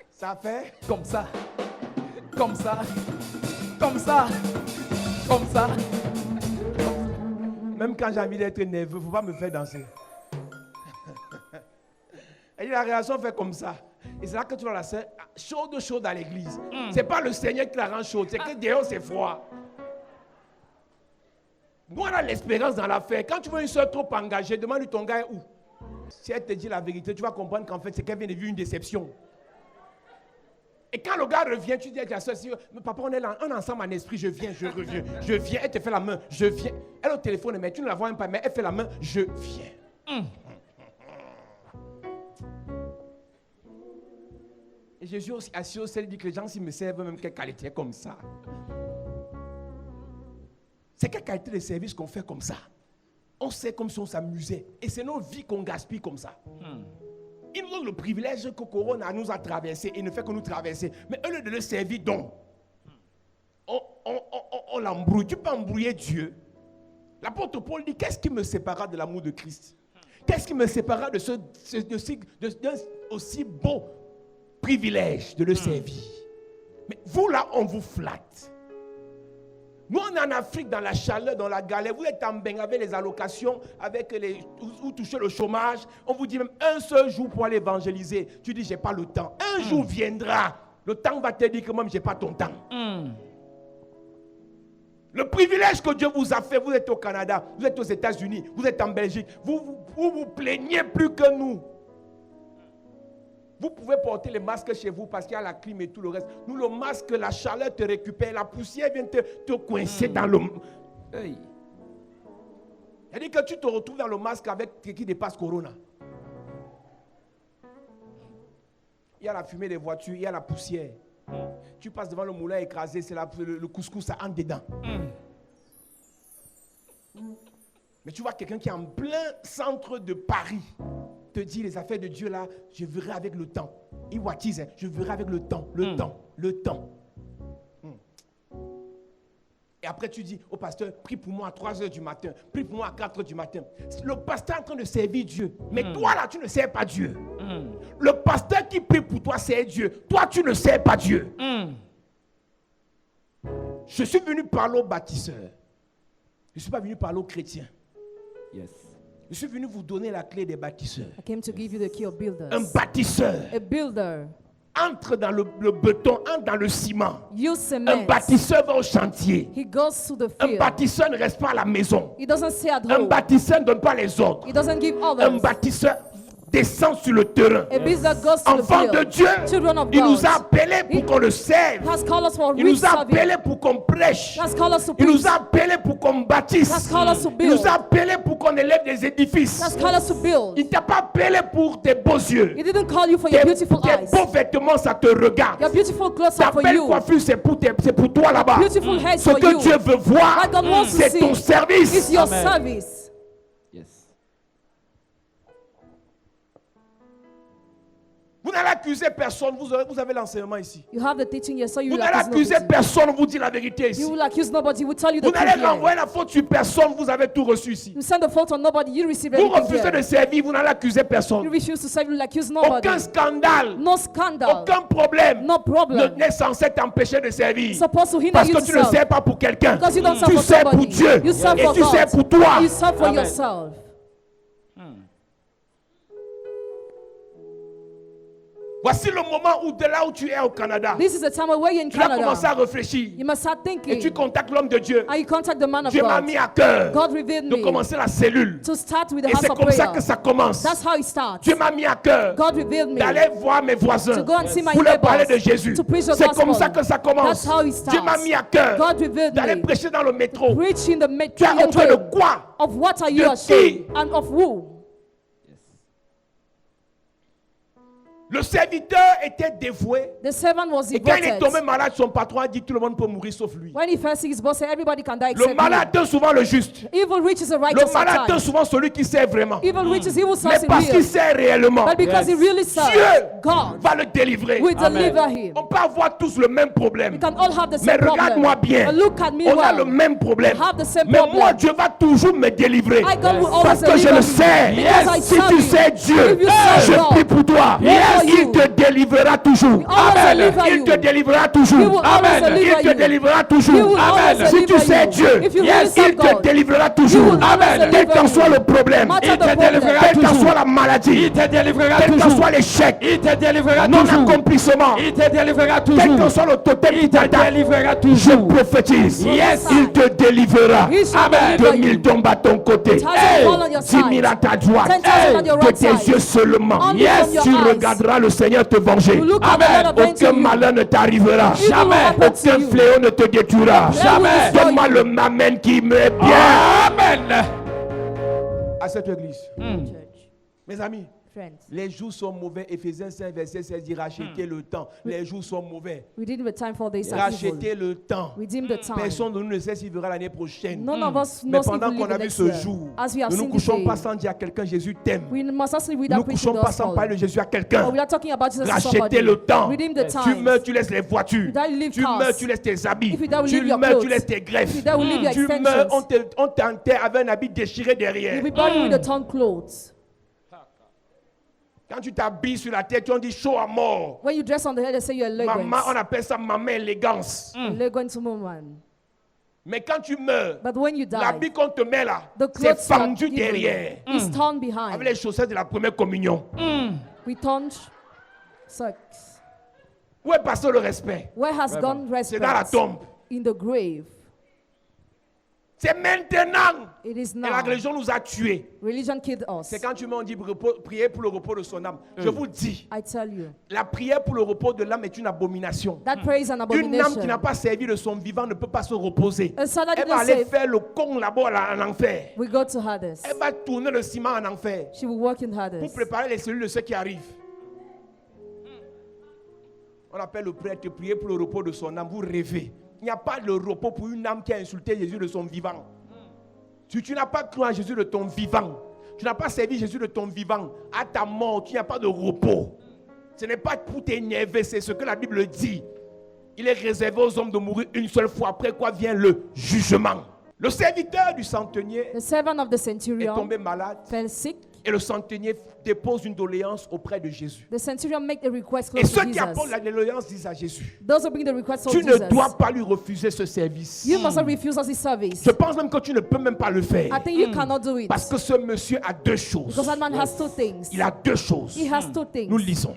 A: Ça fait
B: Comme ça, comme ça, comme ça, comme ça.
A: Même quand j'ai envie d'être nerveux, il ne faut pas me faire danser. Et la réaction fait comme ça. Et c'est là que tu vois la sœur chaude à l'église. C'est pas le Seigneur qui la rend chaude, c'est que dehors c'est froid. Nous on a l'expérience dans l'affaire. Quand tu vois une sœur trop engagée, demande-lui ton gars est où. Si elle te dit la vérité, tu vas comprendre qu'en fait c'est qu'elle vient de vivre une déception. Et quand le gars revient, tu dis à ta soeur, papa, on est là, on est ensemble en esprit, je viens, je reviens, je viens, elle te fait la main, je viens. Elle au téléphone, mais tu ne la vois même pas, mais elle fait la main, je viens. Et Jésus aussi assis au ciel dit que les gens s'ils me servent même quelle qualité comme ça. C'est quelle qualité de service qu'on fait comme ça. on sait comme si on s'amusait. Et c'est nos vies qu'on gaspille comme ça. Ils nous ont le privilège que Corona nous a traversé et ne fait que nous traverser. Mais au lieu de le servir donc, on l'embrouille. Tu peux embrouiller Dieu. L'apôtre Paul dit, qu'est-ce qui me séparera de l'amour de Christ? Qu'est-ce qui me séparera de d'un aussi beau privilège de le servir? Mais vous là, on vous flatte. Nous, on est en Afrique, dans la chaleur, dans la galère. Vous êtes en bain avec les allocations, vous touchez le chômage. On vous dit même un seul jour pour aller évangéliser. Tu dis, j'ai pas le temps. Un jour viendra. Le temps va te dire que moi, j'ai pas ton temps. Le privilège que Dieu vous a fait, vous êtes au Canada, vous êtes aux États-Unis, vous êtes en Belgique. Vous plaignez plus que nous. Vous pouvez porter les masques chez vous parce qu'il y a la clim et tout le reste. Nous, le masque, la chaleur te récupère, la poussière vient te coincer dans le... Hey. C'est-à-dire que tu te retrouves dans le masque avec ce qui dépasse Corona. Il y a la fumée des voitures, il y a la poussière. Tu passes devant le moulin écrasé, c'est le couscous, ça entre dedans. Mais tu vois quelqu'un qui est en plein centre de Paris te dit les affaires de Dieu là, je verrai avec le temps. Il watise, je verrai avec le temps, le temps. Et après tu dis au pasteur, prie pour moi à 3h du matin, prie pour moi à 4h du matin. Le pasteur est en train de servir Dieu, mais toi là tu ne sers pas Dieu. Le pasteur qui prie pour toi sert Dieu, toi tu ne sers pas Dieu. Je suis venu parler aux bâtisseurs. Je ne suis pas venu parler aux chrétiens.
C: Yes.
A: Je suis venu vous donner la clé des bâtisseurs.
B: I came to give you the key of builders.
A: Un bâtisseur
B: A builder.
A: entre dans le béton, entre dans le ciment.
B: Use cement.
A: Un bâtisseur va au chantier.
B: He goes to the
A: Un
B: field.
A: bâtisseur ne reste pas à la maison.
B: He doesn't stay at
A: Un
B: home.
A: bâtisseur ne donne pas les ordres.
B: He doesn't give
A: Un
B: orders.
A: bâtisseur descend sur le terrain.
B: A builder goes to the
A: Enfant de
B: field.
A: Dieu,
B: Children of
A: il
B: God.
A: nous a appelés pour qu'on le serve.
B: He has called us for
A: Il
B: rich
A: nous a
B: service.
A: appelés pour qu'on prêche.
B: He has called us to
A: Il
B: preach.
A: nous a appelés pour qu'on bâtisse.
B: He has called us to
A: Il
B: build.
A: nous a appelés pour qu'on élève des édifices.
B: He has called us to build.
A: Il ne t'a pas appelé pour tes beaux yeux.
B: He didn't call you for your beautiful
A: Tes
B: eyes.
A: beaux vêtements, ça te regarde.
B: Your beautiful clothes
A: Ta
B: are for
A: belle
B: you.
A: coiffure, c'est pour toi là-bas.
B: Beautiful hair is
A: Ce
B: for
A: que
B: you.
A: Dieu veut voir,
B: What God wants to
A: c'est
B: see
A: ton service.
B: It's your
C: Amen.
B: service.
C: Yes.
A: Vous n'allez accuser personne. Vous avez l'enseignement ici.
B: You have the teaching here, so you
A: Vous
B: will
A: n'allez
B: accuse
A: accuser
B: nobody.
A: personne. Vous dites la vérité ici.
B: You will accuse nobody. You will tell you the
A: Vous
B: truth
A: n'allez
B: here.
A: renvoyer la faute sur personne. Vous avez tout reçu ici.
B: You send the fault on nobody. You receive
A: Vous
B: everything
A: refusez de
B: here.
A: servir. Vous n'allez accuser
B: You
A: personne.
B: refuse to serve. You will accuse nobody.
A: Aucun scandale.
B: No scandal.
A: Aucun problème
B: No problem.
A: n'est censé t'empêcher de servir.
B: Supposed to hinder
A: Parce
B: you
A: que
B: to
A: tu ne
B: serve.
A: sers pas pour quelqu'un.
B: Because you don't serve
A: Tu
B: for
A: sers pour
B: somebody.
A: Dieu.
B: You serve
A: Et
B: for
A: tu
B: God.
A: sers pour toi.
B: You serve for
C: Amen.
B: yourself.
A: Voici le moment où de là où tu es au Canada,
B: This is the time where you're in
A: tu vas commencer à
B: Canada.
A: réfléchir.
B: You must start
A: Et tu
B: thinking.
A: contactes l'homme de Dieu.
B: And you contact the man of
A: Dieu m'a
B: God.
A: mis à cœur
B: God revealed
A: de
B: me
A: commencer la cellule.
B: to start with the
A: Et
B: house
A: c'est
B: of
A: comme ça
B: prayer.
A: que ça commence.
B: That's how it starts.
A: Dieu m'a mis à cœur
B: God revealed me
A: d'aller voir mes voisins
B: to go and see my
A: pour leur parler de
B: neighbors,
A: Jésus.
B: to preach the
A: C'est comme
B: gospel.
A: ça que ça commence.
B: That's how it
A: Dieu m'a
B: starts.
A: mis à cœur
B: God revealed
A: d'aller
B: me
A: prêcher dans le métro.
B: preach in the
A: Tu as honte de
B: train.
A: quoi?
B: Of what are you
A: De
B: ashamed?
A: qui?
B: And of who?
A: Le serviteur était dévoué.
B: The servant was
A: Et quand il est tombé
B: devoted.
A: malade, son patron a dit tout le monde peut mourir sauf lui.
B: When he first sees his boss, say everybody can die
A: Le
B: except
A: malade
B: me.
A: est souvent le juste.
B: Evil reaches a
A: Le
B: righteous
A: malade est
B: sometimes.
A: souvent celui qui sert vraiment.
B: Evil reaches evil
A: Mais
B: serves in
A: parce qu'il
B: real.
A: sert réellement,
B: But because he really serves,
A: Dieu
B: God
A: va le délivrer.
B: will
C: Amen.
B: deliver him.
A: On peut avoir tous le même problème.
B: We can all have the
A: Mais
B: same problem.
A: regarde-moi bien.
B: But look at me
A: On a le
B: well.
A: même problème.
B: Have the same
A: Mais
B: problem.
A: moi, Dieu va toujours me délivrer.
B: I God will
A: Parce
B: always
A: que je
B: deliver
A: le
B: me.
A: sais.
B: Because I
A: Si
B: serve
A: tu
B: you.
A: sais Dieu,
B: If you serve
A: je
B: God,
A: prie pour toi.
B: pray for
A: Il
B: you.
A: te délivrera toujours.
B: always deliver
A: Il
B: you.
A: te délivrera toujours.
B: He will always
A: Il
B: deliver
A: te
B: you.
A: délivrera
B: He
A: toujours.
B: will always
A: Si tu
B: deliver
A: sais
B: you.
A: Dieu,
B: If you really
A: il
B: serve
A: te
B: God,
A: délivrera
B: He
A: toujours.
B: will always
A: Quel
B: deliver
A: qu'en
B: you.
A: soit le problème,
B: Matter
C: Il
B: the
C: te
B: problem.
C: délivrera
A: quelle qu'en
C: toujours.
A: soit la maladie,
C: Il te délivrera
A: quel qu'en
C: toujours.
A: soit l'échec,
C: Il te délivrera toujours.
A: non-accomplissement,
C: Il te délivrera
A: quel qu'en
C: toujours.
A: soit le totem
C: Il
A: qui
C: te
A: t'attaque,
C: délivrera
A: je
C: toujours.
A: prophétise.
C: Yes.
A: Il te délivrera.
B: He shall
C: Amen.
B: deliver
A: 2000
B: you.
A: tombent à ton côté.
B: 10,000 fall on your
A: 10 000
B: side.
A: à ta droite.
B: 10,000 on your
A: De
B: right
A: tes
B: side.
A: yeux seulement.
B: Only from your
A: Tu
B: eyes.
A: regarderas le Seigneur te venger.
B: You look at the
C: Amen.
B: Lord avenge
A: Aucun
B: you.
A: malheur ne t'arrivera.
B: Evil will
C: Jamais.
B: happen to
A: Aucun
B: you.
A: fléau ne te détruira.
C: Jamais.
A: Donne-moi le amen qui me bien
C: Amen.
A: à cette église.
B: Church.
A: Mes amis,
B: strength.
A: Les jours sont mauvais. Éphésiens 5, verset 16 dit rachetez le temps. Les jours sont mauvais.
B: Redeem the time for days are
A: Rachetez
B: evil.
A: le temps.
B: Redeem the time.
A: Personne de nous ne sait s'il verra l'année prochaine.
B: None of us
A: Mais
B: knows if
A: pendant
B: we
A: qu'on
B: live
A: a
B: the
A: vu
B: next
A: ce
B: year.
A: jour,
B: As we have
A: nous ne
B: seen
A: couchons
B: the
A: pas
B: day,
A: sans dire à quelqu'un Jésus t'aime.
B: we must not sleep
A: Nous
B: without
A: ne
B: preaching
A: couchons
B: the
A: pas sans
B: gospel.
A: parler de Jésus à
B: But
A: quelqu'un.
B: we are talking about Jesus to
A: Rachetez
B: somebody.
A: le temps.
B: Redeem the
A: Tu
B: time.
A: meurs, tu laisses les voitures.
B: If you die, you leave
A: Tu
B: cars.
A: meurs, tu laisses tes habits.
B: If you die, you
A: Tu
B: leave your
A: meurs, tu
B: clothes.
A: laisses tes greffes.
B: If you die, you leave your
A: Tu meurs,
B: extensions.
A: on t'enterre avec un habit déchiré derrière.
B: You'll be buried with the torn clothes.
A: Quand tu t'habilles sur la tête, on dit chaud à mort.
B: When you dress on the head, they say you're
A: Maman, on
B: elegant.
A: appelle ça maman élégance.
B: Elegant woman.
A: Mais quand tu meurs,
B: But when you die,
A: l'habit qu'on te met là,
B: the
A: c'est
B: clothes you are
A: fendu
B: given
A: derrière.
B: is torn
A: Avec
B: behind.
A: les chaussettes de la première communion.
B: We torn socks.
A: Où est passé le respect?
B: Where has gone
A: C'est dans la
B: respect?
A: tombe.
B: In the grave.
A: C'est maintenant.
B: It is
A: Et la
B: now.
A: religion nous a tués.
B: Religion killed us.
A: C'est quand tu m'en dis prier pour le repos de son âme. Je vous dis,
B: I tell you,
A: la prière pour le repos de l'âme est une abomination.
B: that prayer is an
A: Une âme qui
B: abomination.
A: n'a pas servi de son vivant ne peut pas se reposer.
B: A son that
A: Elle va
B: didn't
A: aller
B: save
A: faire le con là-bas là, en enfer.
B: will go to Hades.
A: Elle va tourner le ciment en enfer
B: She will work in
A: pour
B: Hades.
A: préparer les cellules de ceux qui arrivent. On appelle le prêtre prier pour le repos de son âme. Vous rêvez. Il n'y a pas de repos pour une âme qui a insulté Jésus de son vivant. Si tu n'as pas cru en Jésus de ton vivant, tu n'as pas servi Jésus de ton vivant, à ta mort, tu n'as pas de repos. Ce n'est pas pour t'énerver, c'est ce que la Bible dit. Il est réservé aux hommes de mourir une seule fois, après quoi vient le jugement. Le serviteur du centenier
B: The servant of the
A: est
B: centurion
A: tombé malade
B: fell sick.
A: et le centenier dépose une doléance auprès de Jésus.
B: The centurion make a request
A: Et
B: close to
A: ceux qui apportent
B: Jesus.
A: la doléance disent à Jésus,
B: Those who bring the request to
A: tu ne
B: Jesus.
A: dois pas lui refuser ce service.
B: You must not refuse us his service.
A: Je pense même que tu ne peux même pas le faire.
B: I think you cannot do it.
A: Parce que ce monsieur a deux choses.
B: Because that man has two things.
A: Il a deux choses.
B: He has two things.
A: Nous lisons.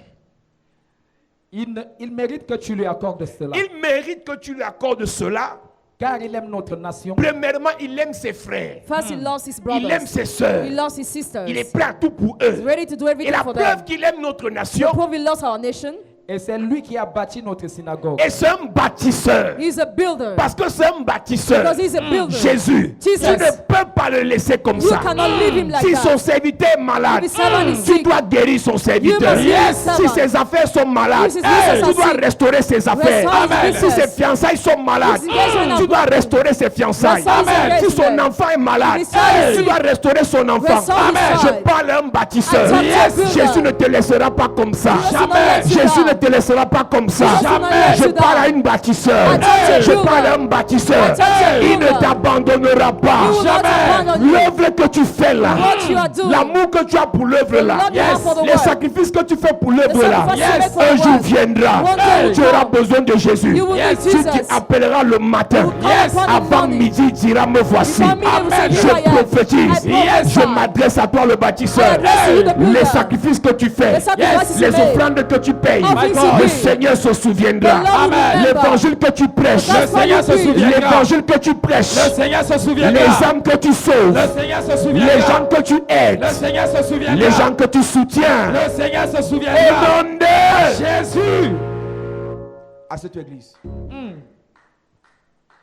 C: Il mérite que tu lui accordes cela.
A: Il mérite que tu lui accordes cela.
C: Car il aime notre nation.
A: Premièrement, il aime ses frères.
B: First, he loves his
A: Il aime
B: brothers.
A: ses sœurs.
B: He loves his sisters.
A: Il est prêt à tout pour
B: He's
A: eux.
B: ready to do
A: Et
B: everything
A: la
B: for
A: preuve
B: them.
A: qu'il aime notre nation,
B: Prove he loves our nation.
C: Et c'est lui qui a bâti notre synagogue.
A: et c'est un bâtisseur.
B: He's a builder.
A: Parce que c'est un bâtisseur.
B: Because he's a builder.
A: Jésus,
B: Jesus.
A: tu ne peux pas le laisser comme
B: You
A: ça.
B: cannot leave him like
A: Si
B: that.
A: son serviteur est malade,
B: If his servant is
A: tu
B: sick,
A: dois guérir son serviteur.
B: must heal his
A: Si
B: servant.
A: ses affaires sont malades,
B: If his business
A: tu
B: are
A: dois
B: sick,
A: restaurer ses affaires.
B: restore his
A: Amen. Si
B: business.
A: ses fiançailles sont malades,
B: If his engagement
A: tu
B: are
A: dois
B: broken,
A: restaurer ses fiançailles.
B: restore his
A: Amen. Si son
B: engagement.
A: enfant est malade,
B: If his child is
A: tu
B: sick,
A: dois restaurer son enfant.
B: restore his
A: Amen.
B: child.
A: Je parle à un bâtisseur.
B: I talk to a builder.
A: Jésus ne te laissera pas comme ça.
B: will not let you
A: Jésus
B: down.
A: ne te laissera pas comme ça.
B: will not let
A: Je
B: you
A: parle à
B: down.
A: une bâtisseur.
B: I talk to a
A: Je
B: builder.
A: parle à un bâtisseur.
B: I talk to a
A: Il ne
B: builder.
A: t'abandonnera pas.
B: He will not abandon you.
A: L'œuvre que tu fais là,
B: What you are doing.
A: l'amour que tu as pour l'œuvre là,
B: love you have for the
A: les
B: work.
A: sacrifices que tu fais pour l'œuvre
B: The
A: là,
B: sacrifice you make for
A: un
B: the
A: jour
B: work.
A: viendra.
B: One day will
A: Tu auras
B: come.
A: besoin de Jésus.
B: You will need
A: Tu
B: Jesus.
A: appelleras le matin.
B: You will call upon the
A: Avant
B: morning.
A: midi, dira me voici.
B: Before midday, you say,
A: Je
B: "Here I am."
A: prophétise.
B: I prophesy.
A: Je m'adresse à toi le bâtisseur.
B: I address you, the builder.
A: Les sacrifices que tu fais,
B: The sacrifices
A: les
B: you make.
A: offrandes que tu payes,
B: Offerings you
A: le
B: give.
A: Seigneur se souviendra.
B: The Lord will remember.
A: L'évangile que tu prêches,
B: The gospel
C: Seigneur
B: you
C: se
B: preach.
C: souviendra.
A: l'évangile que tu prêches,
C: Le Seigneur se souviendra.
A: les âmes que tu sauves,
C: Le Seigneur se
A: les
C: souviendra.
A: gens que tu aides,
C: Le Seigneur se souviendra.
A: les gens que tu soutiens.
C: Le Seigneur se
A: Au
C: souviendra.
A: nom de
C: Jésus.
A: à cette église.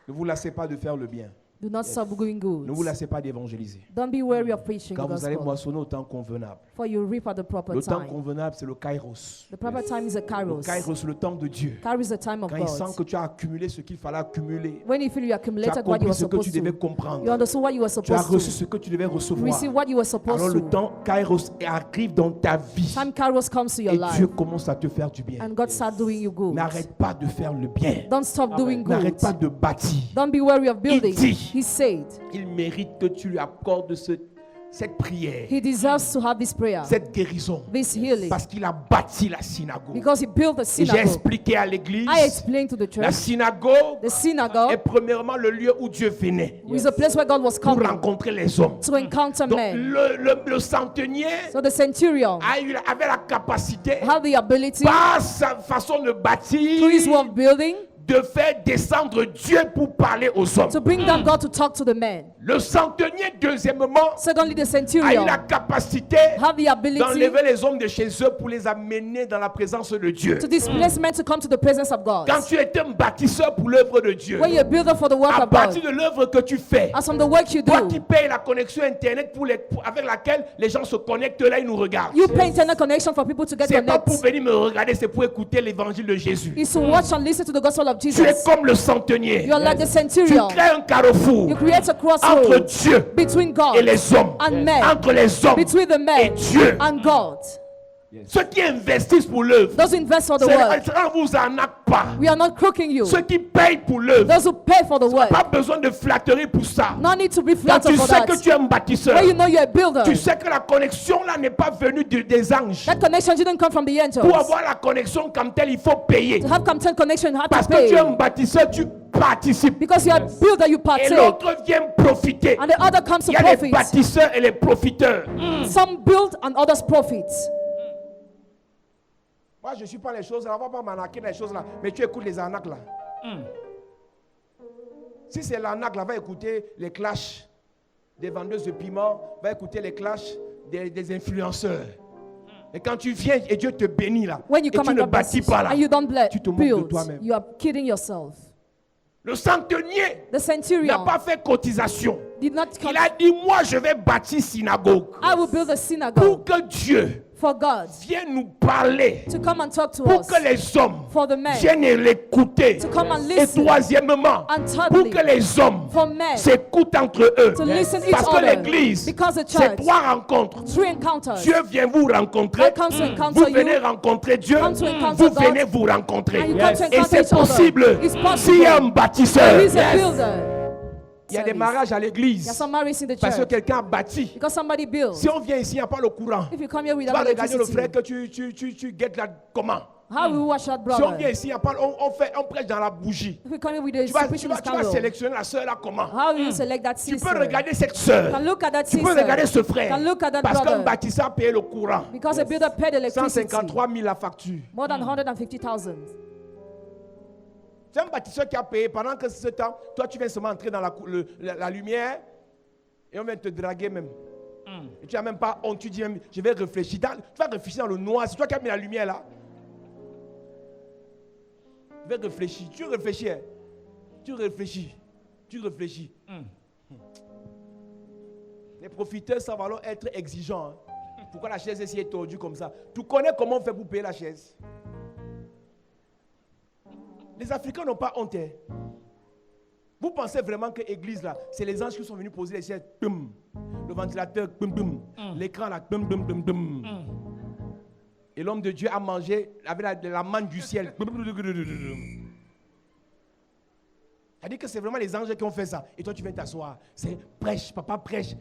A: Ne vous lassez pas de faire le bien.
B: Do not stop doing good.
A: Ne vous lassez pas d'évangéliser.
B: Don't be weary of preaching the
A: Quand vous allez
B: gospel.
A: moissonner au temps convenable.
B: For you reap at the proper
A: Le temps
B: time.
A: convenable, c'est le kairos.
B: The proper time is a
A: Le
B: kairos.
A: kairos, le temps de Dieu.
B: Kairos is the time of
A: Quand il sent
B: God.
A: que tu as accumulé ce qu'il fallait accumuler,
B: When you feel you
A: tu as
B: accumulated what you
A: compris
B: were
A: ce que tu
B: supposed
A: devais
B: to.
A: comprendre.
B: You understood what you were
A: Tu as
B: supposed
A: reçu
B: to.
A: ce que tu devais recevoir.
B: Receive what you were
A: Alors
B: supposed
A: le
B: to.
A: temps kairos arrive dans ta vie.
B: Time kairos comes to your
A: Et
B: life.
A: Dieu commence à te faire du bien.
B: And God start doing you good.
A: N'arrête pas de faire le bien.
B: Don't stop doing good.
A: N'arrête pas de bâtir.
B: Don't be weary of building.
A: dit.
B: He said
A: Il mérite que tu lui accordes cette prière,
B: he deserves to have this prayer,
A: cette guérison.
B: this healing,
A: Parce qu'il a bâti la synagogue.
B: because he built a
A: Et j'ai
B: synagogue.
A: expliqué à l'église,
B: I explained to the
A: la
B: church
A: synagogue
B: the
A: est
B: synagogue
A: premièrement le lieu où Dieu venait
B: is a place where God was
A: pour
B: coming
A: rencontrer les hommes.
B: to encounter
A: Donc
B: men.
A: le centenier
B: So the centurion
A: avait la capacité,
B: had the ability
A: par sa façon de bâtir,
B: through his way of building
A: de faire descendre Dieu pour parler aux hommes.
B: To bring down God to talk to the men.
A: Le centenier, deuxièmement,
B: Secondly, the
A: a eu
B: centurion
A: la capacité
B: have the ability
A: d'enlever les hommes de chez eux pour les amener dans la présence de Dieu.
B: to displace men to come to the presence of God.
A: Quand tu es un bâtisseur pour l'œuvre de Dieu,
B: When you're a builder for the work
A: à
B: of
A: partir
B: God,
A: de l'œuvre que tu fais,
B: as from the work you
A: toi qui
B: do,
A: payes la connexion Internet avec laquelle les gens se connectent là, ils nous regardent.
B: you pay internet connection for people to get
A: C'est pas pour
B: connected.
A: venir me regarder, c'est pour écouter l'évangile de Jésus.
B: Is to watch and listen to the gospel of
A: Tu es
B: Jesus.
A: comme le centenier.
B: You're like the
A: Tu
B: centurion.
A: crées un carrefour
B: You create a
A: entre
B: crossroad
A: Dieu
B: between God
A: et les hommes,
B: and men,
A: entre les hommes
B: between the
A: et
B: men
A: Dieu.
B: and God.
A: Ceux qui investissent pour l'œuvre,
B: Those who invest for the
A: cela
B: work,
A: ne vous arnaque pas.
B: we are not crooking you.
A: Ceux qui payent pour l'œuvre,
B: Those who pay for the work,
A: pas besoin de flatterie pour ça.
B: no need to be
A: Quand
B: flattered
A: tu
B: for
A: sais
B: that.
A: que tu es un bâtisseur,
B: When you know you're a builder,
A: tu sais que la connexion là n'est pas venue des anges.
B: that connection didn't come from the
A: Pour
B: angels.
A: avoir la connexion comme telle, il faut payer.
B: To have content connection, you have
A: Parce
B: to
A: que tu es un
B: pay.
A: bâtisseur, tu participes.
B: Because you're a builder, you
A: Et
B: partake.
A: l'autre vient profiter.
B: And the other comes to
A: Il y a les
B: profit.
A: bâtisseurs et les profiteurs.
B: Some build and others profit.
A: Moi, je ne suis pas les choses là, on ne va pas m'arnaquer dans les choses là. Mais tu écoutes les arnaques là. Si c'est l'arnaque là, va écouter les clashs des vendeuses de piments, va écouter les clashs des influenceurs. Et quand tu viens et Dieu te bénit là,
B: When you
A: et
B: come
A: tu
B: and
A: ne
B: God
A: bâtis
B: blesses
A: pas là,
B: and you don't
A: tu te moques de
B: build,
A: toi-même.
B: you are kidding yourself.
A: Le centenier
B: The
A: n'a
B: centurion
A: pas fait cotisation.
B: did not come.
A: Il a dit, moi je vais bâtir synagogue
B: I will build a
A: pour
B: synagogue
A: que Dieu
B: for God
A: vienne nous parler,
B: to come and talk to
A: pour
B: us,
A: que les hommes
B: for the men,
A: viennent l'écouter.
B: to come and
A: Et
B: listen,
A: troisièmement,
B: and
A: pour
B: thirdly,
A: que les hommes
B: for men
A: s'écoutent entre eux.
B: to listen each
A: Parce que
B: other.
A: l'église,
B: Because the
A: c'est
B: church,
A: 3 rencontres.
B: 3 encounters.
A: Dieu vient vous rencontrer.
B: God comes to encounter
A: Vous venez
B: you,
A: rencontrer Dieu.
B: come to encounter
A: Vous
B: God,
A: venez vous rencontrer.
B: and you come to
A: Et
B: encounter
A: c'est
B: each other.
A: possible.
B: It's possible.
A: S'il y a un bâtisseur,
B: He's a builder.
A: il y a des
B: Service.
A: mariages à
B: There are
A: l'église.
B: some marriages in the
A: Parce que
B: church
A: quelqu'un a bâti.
B: because somebody builds.
A: Si on vient ici, il n'y a pas le courant.
B: If you come here
A: Tu
B: without
A: vas regarder le
B: electricity,
A: frère que tu guettes là. Comment?
B: how will you watch that
A: Si on
B: brother?
A: vient ici, il y a pas, on prêche dans la bougie.
B: If you come here with a
A: Tu vas
B: preaching candle,
A: sélectionner la sœur là comment?
B: how will you select that
A: Tu
B: sister?
A: peux regarder cette sœur.
B: Can look at that
A: Tu peux
B: sister.
A: regarder ce frère.
B: Can look at that
A: Parce qu'un
B: brother.
A: bâtisseur a payé le courant.
B: Because a builder paid electricity
A: 153 000 la facture.
B: more than 150,000.
A: C'est un bâtisseur qui a payé pendant que ce temps, toi tu viens seulement entrer dans la lumière et on vient te draguer même. Et tu n'as même pas honte, tu dis même, je vais réfléchir. Tu vas réfléchir dans le noir, c'est toi qui as mis la lumière là. Tu vas réfléchir, tu réfléchis. Hein. Tu réfléchis. Tu réfléchis. Les profiteurs savent alors être exigeants. Hein. Pourquoi la chaise ici est tordue comme ça? Tu connais comment on fait pour payer la chaise? Les Africains n'ont pas honte. Hein. Vous pensez vraiment que l'église là, c'est les anges qui sont venus poser les chaises, boum. Le ventilateur, boum, boum. L'écran là, boum, boum, boum, boum. Et l'homme de Dieu a mangé avec la manne du ciel. C'est-à-dire que c'est vraiment les anges qui ont fait ça. Et toi tu viens t'asseoir. C'est prêche, papa prêche.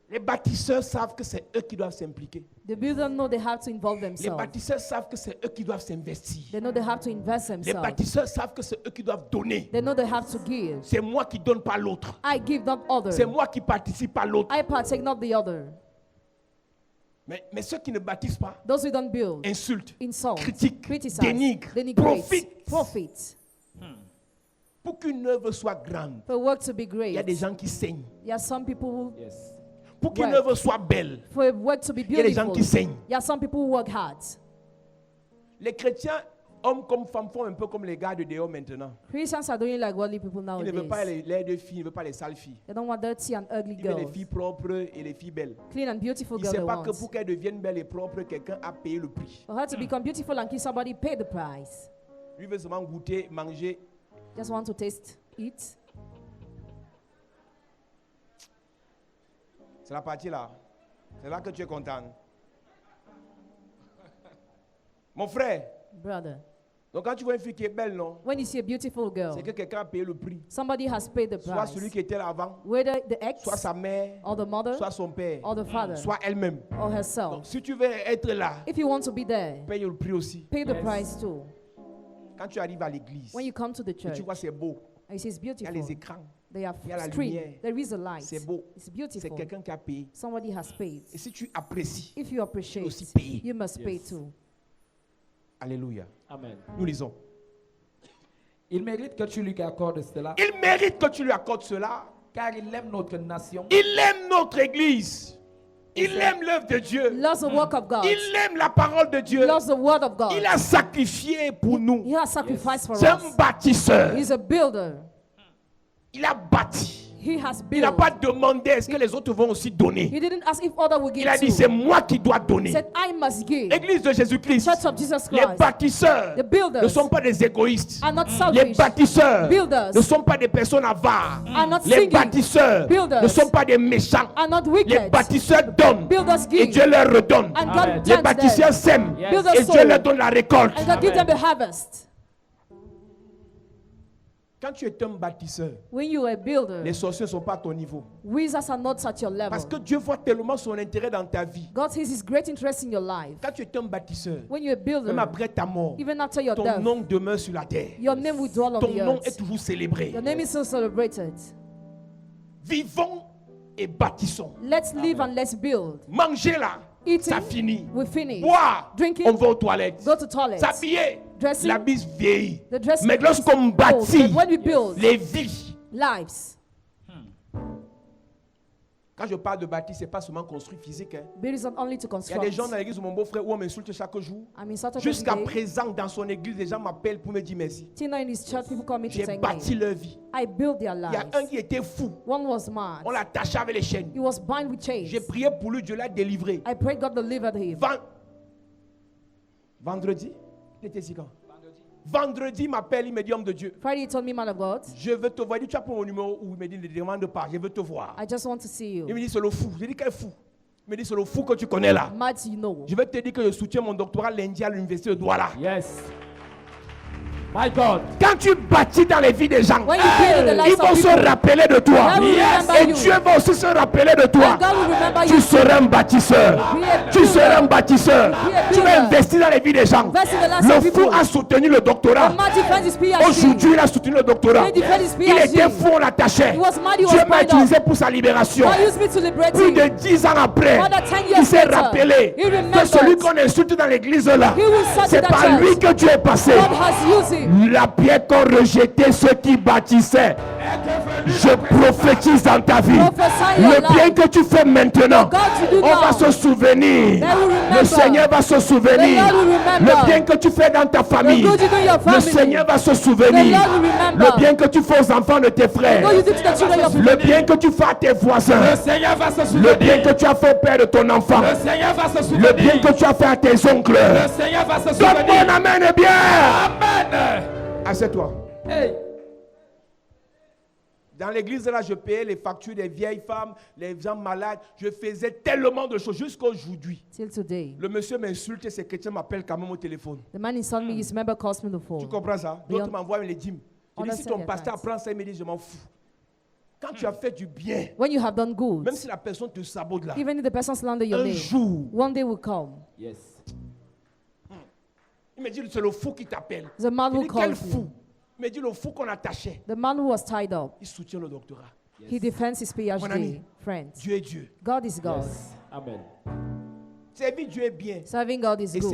A: Les bâtisseurs savent que c'est eux qui doivent s'impliquer.
B: The builders know they have to involve
A: Les
B: themselves.
A: bâtisseurs savent que c'est eux qui doivent s'investir.
B: They know they have to invest
A: Les
B: themselves.
A: bâtisseurs savent que c'est eux qui doivent donner.
B: They know they have to give.
A: C'est moi qui donne pas l'autre.
B: I give, not other.
A: C'est moi qui participe pas l'autre.
B: I partake, not the other.
A: Mais ceux qui ne bâtissent pas,
B: Those who don't build,
A: insultent,
B: insult,
A: critiquent,
B: criticize,
A: dénigrent,
B: denigrate,
A: profitent.
B: profit.
A: Pour qu'une œuvre soit grande,
B: For work to be
A: il
B: great,
A: y a des gens qui saignent.
B: there are some people who,
A: Pour qu'une
B: Ouais.
A: œuvre soit belle,
B: for work to be
A: il y a des gens
B: beautiful,
A: qui saignent.
B: there are some people who work hard.
A: Les chrétiens, hommes comme femmes, font un peu comme les gars de dehors maintenant.
B: Christians are doing like worldly people
A: Ils ne
B: nowadays.
A: veulent pas les laides filles, ils ne veulent pas les sales filles.
B: They don't want dirty and ugly
A: Ils veulent les
B: girls.
A: filles propres et les filles belles.
B: Clean and beautiful
A: Ils ne
B: girls
A: savent
B: they
A: pas
B: want.
A: que pour qu'elles deviennent belles et propres, quelqu'un a payé le prix.
B: For her to become beautiful and kill somebody, pay the price.
A: Lui veut seulement goûter, manger.
B: Just want to taste, eat.
A: C'est la partie là. C'est là que tu es content. Mon frère,
B: Brother,
A: donc quand tu vois une fille qui est belle, non?
B: when you see a beautiful girl,
A: C'est que quelqu'un a payé le prix.
B: somebody has paid the
A: Soit
B: price.
A: celui qui était là avant,
B: Whether the ex,
A: soit sa mère,
B: or the mother,
A: soit son père,
B: or the father,
A: soit elle-même.
B: or
A: Donc
B: herself.
A: si tu veux être là,
B: If you want to be there,
A: paye le prix aussi.
B: pay the price too.
A: Quand tu arrives à l'église,
B: When you come to the
A: et tu
B: church,
A: vois c'est beau,
B: and it is
A: il y a les
B: beautiful.
A: écrans.
B: They are
A: Il y a la
B: screen.
A: lumière.
B: There is a light.
A: C'est beau.
B: It's
A: C'est
B: beautiful.
A: quelqu'un qui a payé.
B: Somebody has paid.
A: Et si tu apprécies,
B: If you appreciate,
A: aussi payer.
B: you must pay too.
A: alléluia.
C: Amen.
A: Nous lisons.
C: Il mérite que tu lui accordes cela,
A: Il mérite que tu lui accordes cela.
C: car il aime notre nation.
A: Il aime notre église. Il aime l'œuvre de Dieu.
B: Loves the work of God.
A: Il aime la parole de Dieu.
B: Loves the word of God.
A: Il a sacrifié pour nous.
B: He has sacrificed for
A: C'est un
B: us.
A: bâtisseur.
B: He's a builder.
A: Il a bâti.
B: He has
A: Il n'a
B: built.
A: pas demandé est-ce que les autres vont aussi donner.
B: He didn't ask if others will
A: Il a
B: give
A: dit c'est
B: too.
A: moi qui dois
B: He
A: donner.
B: said, I must give.
A: Église de Jésus-Christ.
B: Church of Jesus
A: Les
B: Christ
A: bâtisseurs
B: The builders
A: ne sont pas des égoïstes.
B: are not
A: Les
B: selfish.
A: bâtisseurs
B: Builders
A: ne sont pas des personnes avares.
B: are not
A: Les
B: singing.
A: bâtisseurs
B: Builders
A: ne sont pas des méchants.
B: are not
A: Les
B: wicked.
A: bâtisseurs donnent
B: Builders
A: et
B: give.
A: Dieu leur redonne.
B: And
C: Amen.
B: God
A: Les
B: grants
A: bâtisseurs
B: them.
A: sèment
C: Yes.
B: Builders
A: et
B: sow.
A: Dieu leur donne la récolte.
B: And God give them the harvest.
A: Quand tu es un bâtisseur,
B: When you are a builder,
A: les sorciers ne sont pas à ton niveau.
B: wizards are not at your level.
A: Parce que Dieu voit tellement son intérêt dans ta vie.
B: God sees His great interest in your life.
A: Quand tu es un bâtisseur,
B: When you're a builder,
A: même après ta mort,
B: even after your
A: ton
B: death,
A: nom demeure sur la terre.
B: your name will dwell on
A: Ton
B: the
A: nom est
B: earth.
A: toujours célébré.
B: Your name is so celebrated.
A: Vivons et bâtissons.
B: Let's live and let's build.
A: Manger là,
B: Eating,
A: ça finit.
B: we finish.
A: Boire,
B: Drinking,
A: on va aux toilettes.
B: go to toilet.
A: S'habiller,
B: Dressing,
A: la bise vieillit.
B: the dressing
A: Mais lorsqu'on
B: is old.
A: bâtit
B: But when we build
A: les vies,
B: lives,
A: quand je parle de bâtir, c'est pas seulement construire physique. Hein.
B: build is not only to
A: Il y a
B: construct.
A: des gens dans l'église où mon beau-frère où on m'insulte chaque jour.
B: I'm insulted
A: Jusqu'à
B: every day.
A: présent, dans son église, les gens m'appellent pour me dire merci.
B: Till now in his church, people call me to
A: J'ai
B: thank
A: bâti
B: me.
A: leur vie.
B: I built their
A: Il y a un
B: lives.
A: qui était fou.
B: One was mad.
A: On l'attachait avec les chaînes.
B: He was bound with chains.
A: J'ai prié pour lui, Dieu l'a délivré.
B: I prayed God delivered him.
A: Vendredi, il était ici quand? Vendredi, il m'appelle, il me dit homme de Dieu.
B: Friday he told me, man of God,
A: Je veux te voir. Il dit, tu as pris mon numéro où il me dit ne demande pas, je veux te voir.
B: I just want to see
A: Il
B: you.
A: me dit c'est le fou. J'ai dit quel fou? Il me dit c'est le fou que tu connais là.
B: Mad you know.
A: Je vais te dire que je soutiens mon doctorat lundi à l'université de Douala.
C: Yes. My God.
A: Quand tu bâtis dans les vies des gens,
B: When you build in the
A: ils
B: lives
A: vont
B: of
A: se
B: people,
A: rappeler de toi.
B: God will remember
A: Et
B: you.
A: Dieu va aussi se rappeler de toi.
B: And God will remember
A: Tu
B: you.
A: seras un bâtisseur.
B: Be a
A: Tu
B: builder.
A: seras un bâtisseur.
B: Be a
A: Tu vas
B: builder.
A: investir dans les vies des gens.
B: Invest in the lives
A: Le
B: of
A: fou
B: people.
A: a soutenu le doctorat.
B: The man defends his PhD.
A: Aujourd'hui, il a soutenu le doctorat.
B: He defends his
A: Il était
B: PhD.
A: fou, on l'attachait.
B: He was mad, he
A: Dieu
B: was
A: m'a
B: bound
A: utilisé
B: up.
A: pour sa libération.
B: God used me to liberate
A: Plus
B: him.
A: de 10 ans après,
B: More than 10
A: il
B: years
A: s'est
B: later,
A: rappelé
B: he
A: que
B: remembered.
A: celui qu'on insulte dans l'église là,
B: He will search
A: c'est
B: that
A: par
B: church.
A: lui que Dieu est passé.
B: God has used him.
A: La pierre qu'ont rejeté ceux qui bâtissaient. Je prophétise dans ta vie.
B: Prophesy your
A: Le bien
B: life.
A: que tu fais maintenant,
B: God you do
A: on va
B: now.
A: se souvenir.
B: They will remember.
A: Le Seigneur va se souvenir.
B: The Lord will remember.
A: Le bien que tu fais dans ta famille,
B: good you do in your
A: le
B: family.
A: Seigneur va se
B: The
A: souvenir.
B: Lord will remember.
A: Le bien que tu fais aux enfants de tes frères,
B: What you do to the children of
A: le bien que tu fais à tes voisins,
C: Le Seigneur va se
A: le
C: souvenir.
A: bien que tu as fait au père de ton enfant,
C: Le Seigneur va se
A: le
C: souvenir.
A: bien que tu as fait à tes oncles.
C: Le Seigneur va se
A: Donne
C: souvenir.
A: mon amen et bien.
C: Amen.
A: Assieds-toi.
C: Hey.
A: Dans l'église là, je payais les factures des vieilles femmes, les gens malades. Je faisais tellement de choses jusqu'à aujourd'hui.
B: Till today.
A: Le monsieur m'insulte et ses chrétiens m'appellent quand même au téléphone.
B: The man insulted me, his member calls me the
A: Tu
B: phone.
A: comprends ça?
B: They
A: D'autres
B: un-
A: m'envoient les dîmes. Je dis si
B: understand
A: ton
B: your
A: pasteur
B: tithes.
A: apprend ça, il me dit je m'en fous. Quand tu as fait du bien,
B: When you have done good,
A: même si la personne te sabote là,
B: even if the person slander your
A: un
B: name,
A: jour,
B: one day will come.
C: Yes.
A: il me dit c'est le fou qui t'appelle.
B: The man
A: Il
B: who
A: dit quel
B: calls
A: fou?
B: you.
A: Il me dit le fou qu'on attachait.
B: The man who was tied up.
A: Il soutient le doctorat.
B: He defends his
A: Mon ami.
B: PhD. Friends,
A: Dieu est Dieu.
B: God is God.
C: Yes. Amen.
A: Servir Dieu est bien.
B: Serving God is
A: Et
B: good.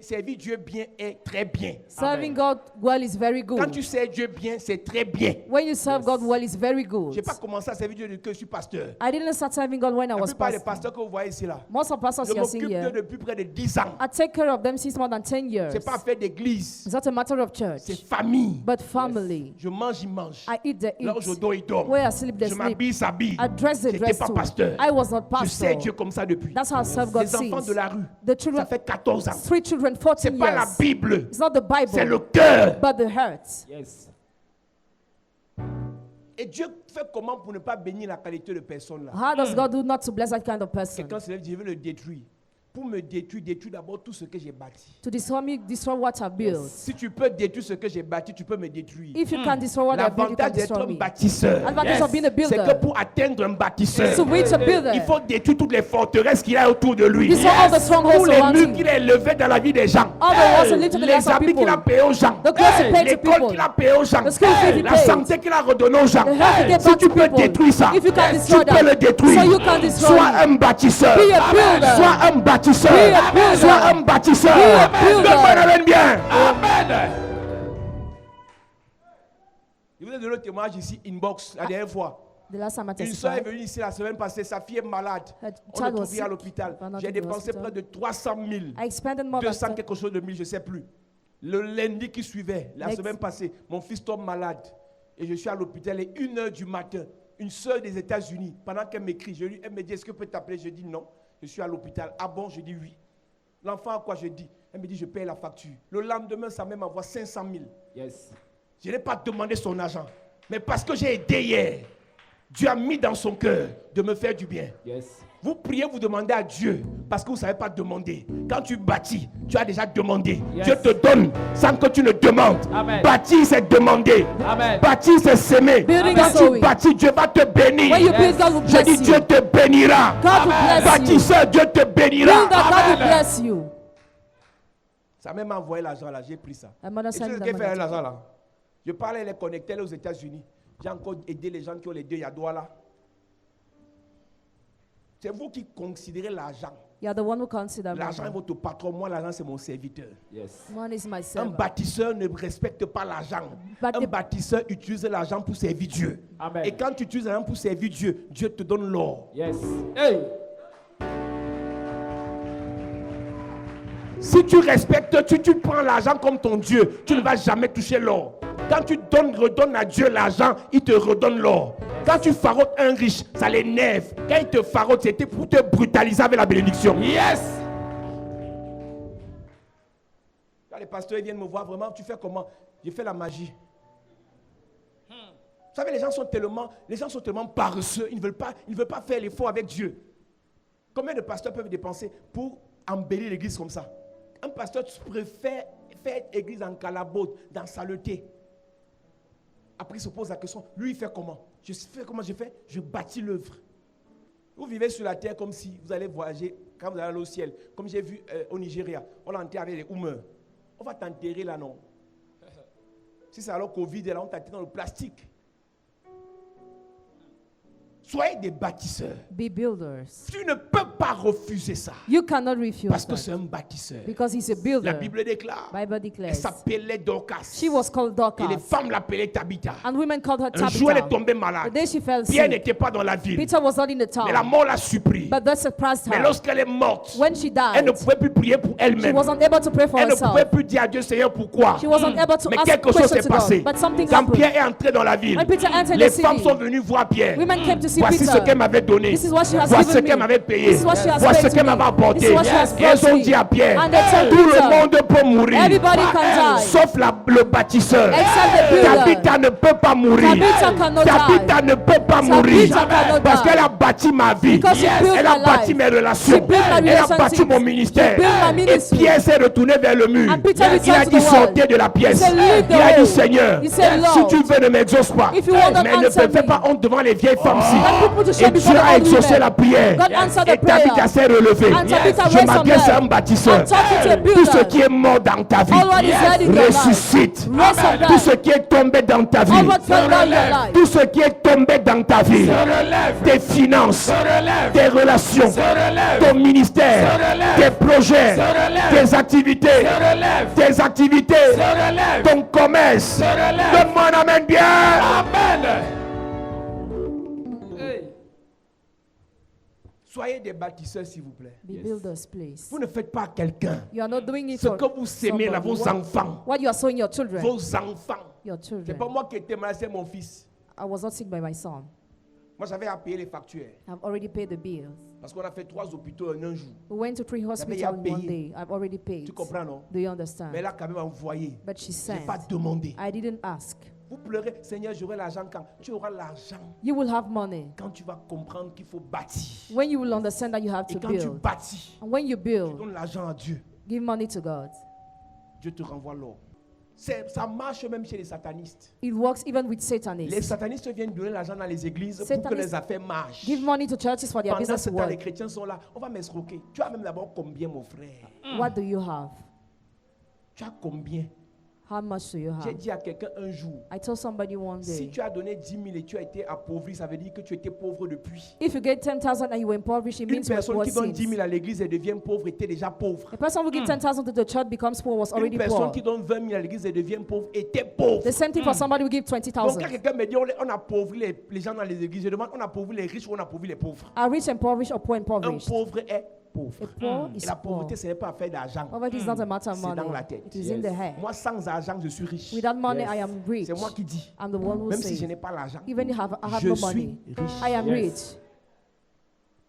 A: servir Dieu bien est très bien.
B: Serving God well is very
A: Quand
B: good.
A: tu sers Dieu bien, c'est très bien.
B: When you serve God well is very
A: Je
B: good.
A: n'ai pas commencé à servir Dieu depuis que je suis pasteur.
B: I didn't start serving God when I
A: La
B: was
A: plupart des
B: pastor.
A: pasteurs que vous voyez ici là,
B: Most of pastors
A: je
B: you are seeing
A: m'occupe d'eux
B: here,
A: depuis près de 10 ans.
B: I take care of them since more than 10 years.
A: Ce n'est pas affaire d'église,
B: It's not a matter of
A: c'est
B: church,
A: famille.
B: but family.
A: Je mange, il mange.
B: I eat, they
A: Là où je
B: eat.
A: dors, il dort.
B: Where I sleep, they
A: Je
B: sleep.
A: m'habille, il s'habille.
B: I dress, they
A: Je
B: dress
A: n'étais pas
B: too.
A: pasteur.
B: I was not
A: Je sers
B: pastor.
A: Dieu comme ça depuis.
B: That's how I serve God
A: Les enfants
B: since.
A: de la rue,
B: The
A: ça
B: children,
A: fait 14 ans.
B: 3 children, 14
A: Ce n'est pas la
B: years.
A: Bible,
B: It's not the
A: c'est le
B: Bible,
A: cœur.
B: but the heart.
C: Yes.
A: Et Dieu fait comment pour ne pas bénir la qualité de personne là?
B: How does God do not to bless that kind of person?
A: Quelqu'un se lève, dit, je veux le détruire. pour me détruire, détruis d'abord tout ce que j'ai bâti.
B: To destroy me, destroy what I built.
A: Si tu peux détruire ce que j'ai bâti, tu peux me détruire.
B: If you can destroy what I built, you can
A: L'avantage d'être
B: destroy
A: un
B: me.
A: bâtisseur,
B: Advantage of being a
A: c'est que
B: builder.
A: pour atteindre un bâtisseur,
B: To reach a builder,
A: il faut détruire toutes les forteresses qu'il y a autour de lui.
B: destroy all the strongholds
A: Tous les
B: around
A: murs
B: him.
A: qu'il a élevés dans la vie des gens.
B: All the walls and lifted the lives
A: Les
B: of
A: habits qu'il
B: people.
A: a payés aux gens.
B: The clothes he paid to
A: L'école
B: people.
A: qu'il a payé aux gens.
B: The school fees he
A: La
B: paid.
A: santé qu'il a redonnée aux gens.
B: The health he gave
A: Si
B: back
A: tu
B: to
A: peux
B: people.
A: détruire ça,
B: If you can
A: tu
B: destroy
A: peux
B: that.
A: le détruire.
B: So you can destroy
A: Sois
B: it.
A: un bâtisseur.
B: Be a builder.
A: Sois un bâtisseur.
B: Be a builder.
A: Sois un bâtisseur.
B: Be a builder.
A: Donne-moi un amen bien. Amen. Je vous ai donné le témoignage ici, inbox, la dernière fois.
B: The last time I
A: Une soeur est
B: testified,
A: venue ici la semaine passée, sa fille est malade.
B: her
A: On
B: child
A: l'a
B: was
A: trouvée à
B: sick.
A: l'hôpital.
B: Found out
A: J'ai
B: in the
A: dépensé
B: hospital.
A: près de 300 000.
B: I expended more than
A: 200 quelque chose de 1000, je ne sais plus. Le lundi qui suivait, la
B: Next.
A: semaine passée, mon fils tombe malade. Et je suis à l'hôpital, et 1h du matin, une soeur des États-Unis, pendant qu'elle m'écrit, elle me dit, est-ce que je peux t'appeler? Je dis non, je suis à l'hôpital. Ah bon? Je dis oui. L'enfant a quoi? Je dis. Elle me dit, je paye la facture. Le lendemain, sa mère m'envoie 500 000.
C: Yes.
A: Je n'ai pas demandé son argent. Mais parce que j'ai aidé hier, Dieu a mis dans son cœur de me faire du bien.
C: Yes.
A: Vous priez, vous demandez à Dieu parce que vous ne savez pas demander. Quand tu bâtis, tu as déjà demandé.
C: Yes.
A: Dieu te donne sans que tu ne demandes.
C: Amen.
A: Bâtir, c'est demander.
C: Amen.
A: Bâtir, c'est s'aimer.
B: Building
A: Quand
B: is
A: tu
B: sowing.
A: bâtis, Dieu va te bénir.
B: when you
C: Yes.
B: build, God will
A: Je dis,
B: bless
A: Dieu
B: you.
A: te bénira.
B: God will bless you.
A: Bâtisseur, Dieu te bénira.
B: Builder, God will
A: Amen.
B: bless you.
A: Ça m'a même envoyé l'argent là, j'ai pris ça.
B: My mother
A: Et tu
B: sent
A: sais
B: me
A: ce
B: the
A: qu'elle fait avec
B: money.
A: l'argent là? Je parlais, elle est connectée, elle est aux États-Unis. J'ai encore aidé les gens qui ont les deux Yadoua là. C'est vous qui considérez l'argent.
B: You are the one who consider
A: L'argent est
B: money.
A: votre patron, moi l'argent c'est mon serviteur.
C: Yes.
B: Money is my
A: Un
B: servant.
A: bâtisseur ne respecte pas l'argent.
B: But
A: Un
B: the-
A: bâtisseur utilise l'argent pour servir Dieu.
C: Amen.
A: Et quand tu utilises l'argent pour servir Dieu, Dieu te donne l'or.
C: Yes. Hey.
A: Si tu respectes, tu prends l'argent comme ton Dieu, tu ne vas jamais toucher l'or. Quand tu redonnes à Dieu l'argent, il te redonne l'or. Quand tu farotes un riche, ça l'énerve. Quand il te farote, c'était pour te brutaliser avec la bénédiction.
C: Yes.
A: Quand les pasteurs viennent me voir, vraiment, tu fais comment? J'ai fait la magie. Vous savez, les gens sont tellement paresseux, ils ne veulent pas faire l'effort avec Dieu. Combien de pasteurs peuvent dépenser pour embellir l'église comme ça? Un pasteur préfère faire église en calabote, dans saleté. Après, il se pose la question, lui, il fait comment? Je fais comment je fais? Je bâtis l'œuvre. Vous vivez sur la terre comme si vous allez voyager, quand vous allez aller au ciel. Comme j'ai vu au Nigeria, on l'enterre avec les Oumeurs. On va t'enterrer là, non? Si c'est alors Covid, là, on t'enterre dans le plastique. Soyez des bâtisseurs.
B: Be builders.
A: Tu ne peux pas refuser ça.
B: You cannot refuse
A: Parce que
B: that.
A: c'est un bâtisseur.
B: Because he's a builder.
A: La Bible déclare.
B: Bible
A: Elle
B: declares.
A: s'appelait Dorcas.
B: She was called
A: Et les
B: Dorcas.
A: femmes l'appelaient Tabitha.
B: And women called her
A: Un jour, elle est
B: Tabitha.
A: tombée
B: The
A: malade.
B: day she fell
A: Pierre
B: sick,
A: n'était pas dans la ville.
B: Peter was not in the
A: Mais la
B: town.
A: mort l'a surpris.
B: But that surprised
A: Mais
B: her.
A: lorsqu'elle est morte,
B: When she
A: elle ne
B: died,
A: pouvait plus prier pour
B: she
A: elle-même.
B: wasn't able to pray for
A: Elle ne
B: herself.
A: pouvait plus dire à Dieu, Seigneur, pourquoi?
B: She wasn't able to
A: Mais
B: ask
A: quelque chose
B: questions
A: s'est
B: to
A: passé.
B: God. But something
A: Quand
B: happened.
A: Pierre est entré dans la ville,
B: When Peter entered
A: les
B: the
A: femmes
B: city,
A: sont venues voir Pierre.
B: women came to see
A: Voici ce
B: Peter.
A: qu'elle m'avait donné.
B: This is what she has
A: Voici ce
B: given
A: qu'elle
B: me.
A: m'avait payé.
B: This is what she has
A: Voici
B: paid
A: ce qu'elle
B: to me.
A: m'avait apporté.
B: This is what she has
A: Et elles
B: brought
A: ont
B: me.
A: dit à Pierre,
B: And they told
A: tout
B: Peter,
A: le monde peut mourir.
B: everybody can die.
A: Sauf le bâtisseur.
B: Except the builder.
A: Tabitha ne peut pas mourir.
B: Tabitha cannot
A: Tabitha
B: die.
A: ne peut pas
B: Tabitha
A: mourir.
B: cannot
A: Parce
B: die.
A: qu'elle a bâti ma vie.
B: Because she built
A: Elle a
B: my
A: bâti
B: life.
A: mes relations.
B: She built my
A: Elle a bâti
B: relationships.
A: mon ministère.
B: She built my
A: Et
B: ministry.
A: Pierre s'est retourné vers le mur.
B: And Peter
A: Il a
B: returned to
A: dit
B: the wall.
A: sortez de la pièce.
B: He said, leave the
A: Il a dit
B: hall.
A: Seigneur,
B: He said,
A: si
B: Lord,
A: tu veux ne m'exauce pas.
B: if you will not
A: Mais ne me
B: answer
A: fais
B: me,
A: pas honte devant les vieilles femmes-ci.
B: let people to
A: Et
B: shame before
A: Dieu
B: the
A: a
B: old
A: exaucé
B: women.
A: la prière.
B: God answered
A: Et
B: the prayer.
A: Tabitha s'est relevée.
B: And Tabitha
A: Je
B: raised from
A: m'adresse à un
B: there.
A: bâtisseur.
B: I'm talking to a
A: Tout
B: builder.
A: ce qui est mort dans ta vie
B: All what is dead in your life.
A: ressuscite.
B: Raise from
A: Tout
B: there.
A: ce qui est tombé dans ta vie
B: All what fell down your life.
A: tout ce qui est tombé dans ta vie, tes finances, tes relations, ton ministère, tes projets, tes activités, ton commerce. Donne-moi un amen bien. Amen.
C: Hey.
A: Soyez des bâtisseurs, s'il vous plaît.
B: Be builders, please.
A: Vous ne faites pas à quelqu'un
B: You are not doing it
A: ce
B: for
A: que vous sémez là,
B: somebody.
A: vos enfants.
B: What you are sowing your children.
A: Vos enfants.
B: Your
A: C'est
B: children.
A: pas moi qui étais malade, c'est mon fils.
B: I was not sick by my son.
A: Moi, j'avais à payer les factures.
B: I've already paid the bills.
A: Parce qu'on a fait 3 hôpitaux en un jour.
B: We went to 3 hospitals in
A: payé.
B: one day. I've already paid.
A: Tu comprends, non?
B: Do you understand?
A: Mais elle a quand même envoyé.
B: But she
A: Je n'ai
B: sent.
A: pas demandé.
B: I didn't ask.
A: Vous pleurez, Seigneur, j'aurai l'argent quand? Tu auras l'argent
B: You will have money
A: quand tu vas comprendre qu'il faut bâtir.
B: when you will understand that you have
A: Et
B: to
A: quand tu
B: build.
A: bâtis,
B: And when you
A: tu
B: build,
A: donnes l'argent à Dieu.
B: give money to God.
A: Dieu te renvoie l'or. Ça marche même chez les satanistes.
B: It works even with
A: Les
B: Satanists.
A: satanistes viennent donner l'argent dans les églises pour que
B: Satanistes
A: les affaires marchent.
B: Give money to churches for their
A: Pendant
B: business
A: ce
B: to
A: temps, les
B: work.
A: chrétiens sont là. On va m'escroquer. Tu as même d'abord combien, mon frère?
B: What do you have?
A: Tu as combien?
B: How much do you
A: J'ai
B: have?
A: dit à quelqu'un un jour,
B: I told somebody one
A: si
B: day,
A: tu as donné 10 000 et tu as été appauvri, ça veut dire que tu étais pauvre depuis.
B: if you get 10,000 and you were impoverished, it
A: Une
B: means you
A: personne
B: were
A: qui donne 10
B: since.
A: 000 à l'église et devient pauvre était déjà pauvre.
B: A person who gives 10,000 to the church becomes poor was
A: Une
B: already
A: personne
B: poor.
A: qui donne 20 000 à l'église et devient pauvre était pauvre.
B: The same thing for somebody who gives
A: Donc
B: 20,000.
A: quand quelqu'un me dit on appauvrit les gens dans les églises, je demande on appauvrit les riches ou on appauvrit les pauvres.
B: Are rich impoverished or poor
A: Un
B: impoverished?
A: pauvre est pauvre.
B: A poor
A: Et
B: is
A: la
B: poor.
A: pauvreté, ce n'est pas affaire d'argent.
B: Poverty is not a matter of
A: C'est dans la
B: money.
A: tête.
B: It is in the head.
A: Moi, sans argent, je suis riche.
B: Without money,
C: Yes.
B: I am rich.
A: C'est moi qui dis.
B: I'm the one who
A: Même si
B: says,
A: je n'ai pas l'argent,
B: even if I have
A: je
B: no
A: suis
B: money,
A: riche.
B: I am
C: Yes.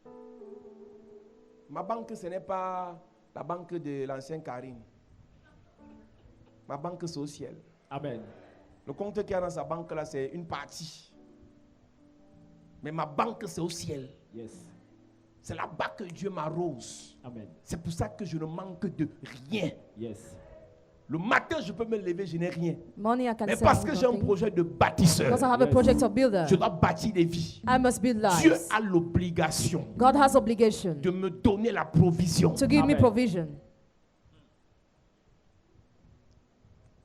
B: rich.
A: Ma banque, ce n'est pas la banque de l'ancien Karine. Ma banque, c'est au ciel.
C: Amen.
A: Le compte qu'il y a dans sa banque, là, c'est une partie. Mais ma banque, c'est au ciel.
C: Yes.
A: C'est là-bas que Dieu m'arrose.
C: Amen.
A: C'est pour ça que je ne manque de rien.
C: Yes.
A: Le matin, je peux me lever, je n'ai rien.
B: Money, I can
A: Mais
B: say
A: parce
B: I
A: que
B: have
A: j'ai un
B: nothing.
A: projet de bâtisseur,
B: Because I have a
C: Yes.
B: project of builder.
A: je dois bâtir des vies.
B: I must build
A: Dieu
B: lives.
A: a l'obligation
B: God has obligation
A: de me donner la provision.
B: to give me
C: Amen.
B: provision.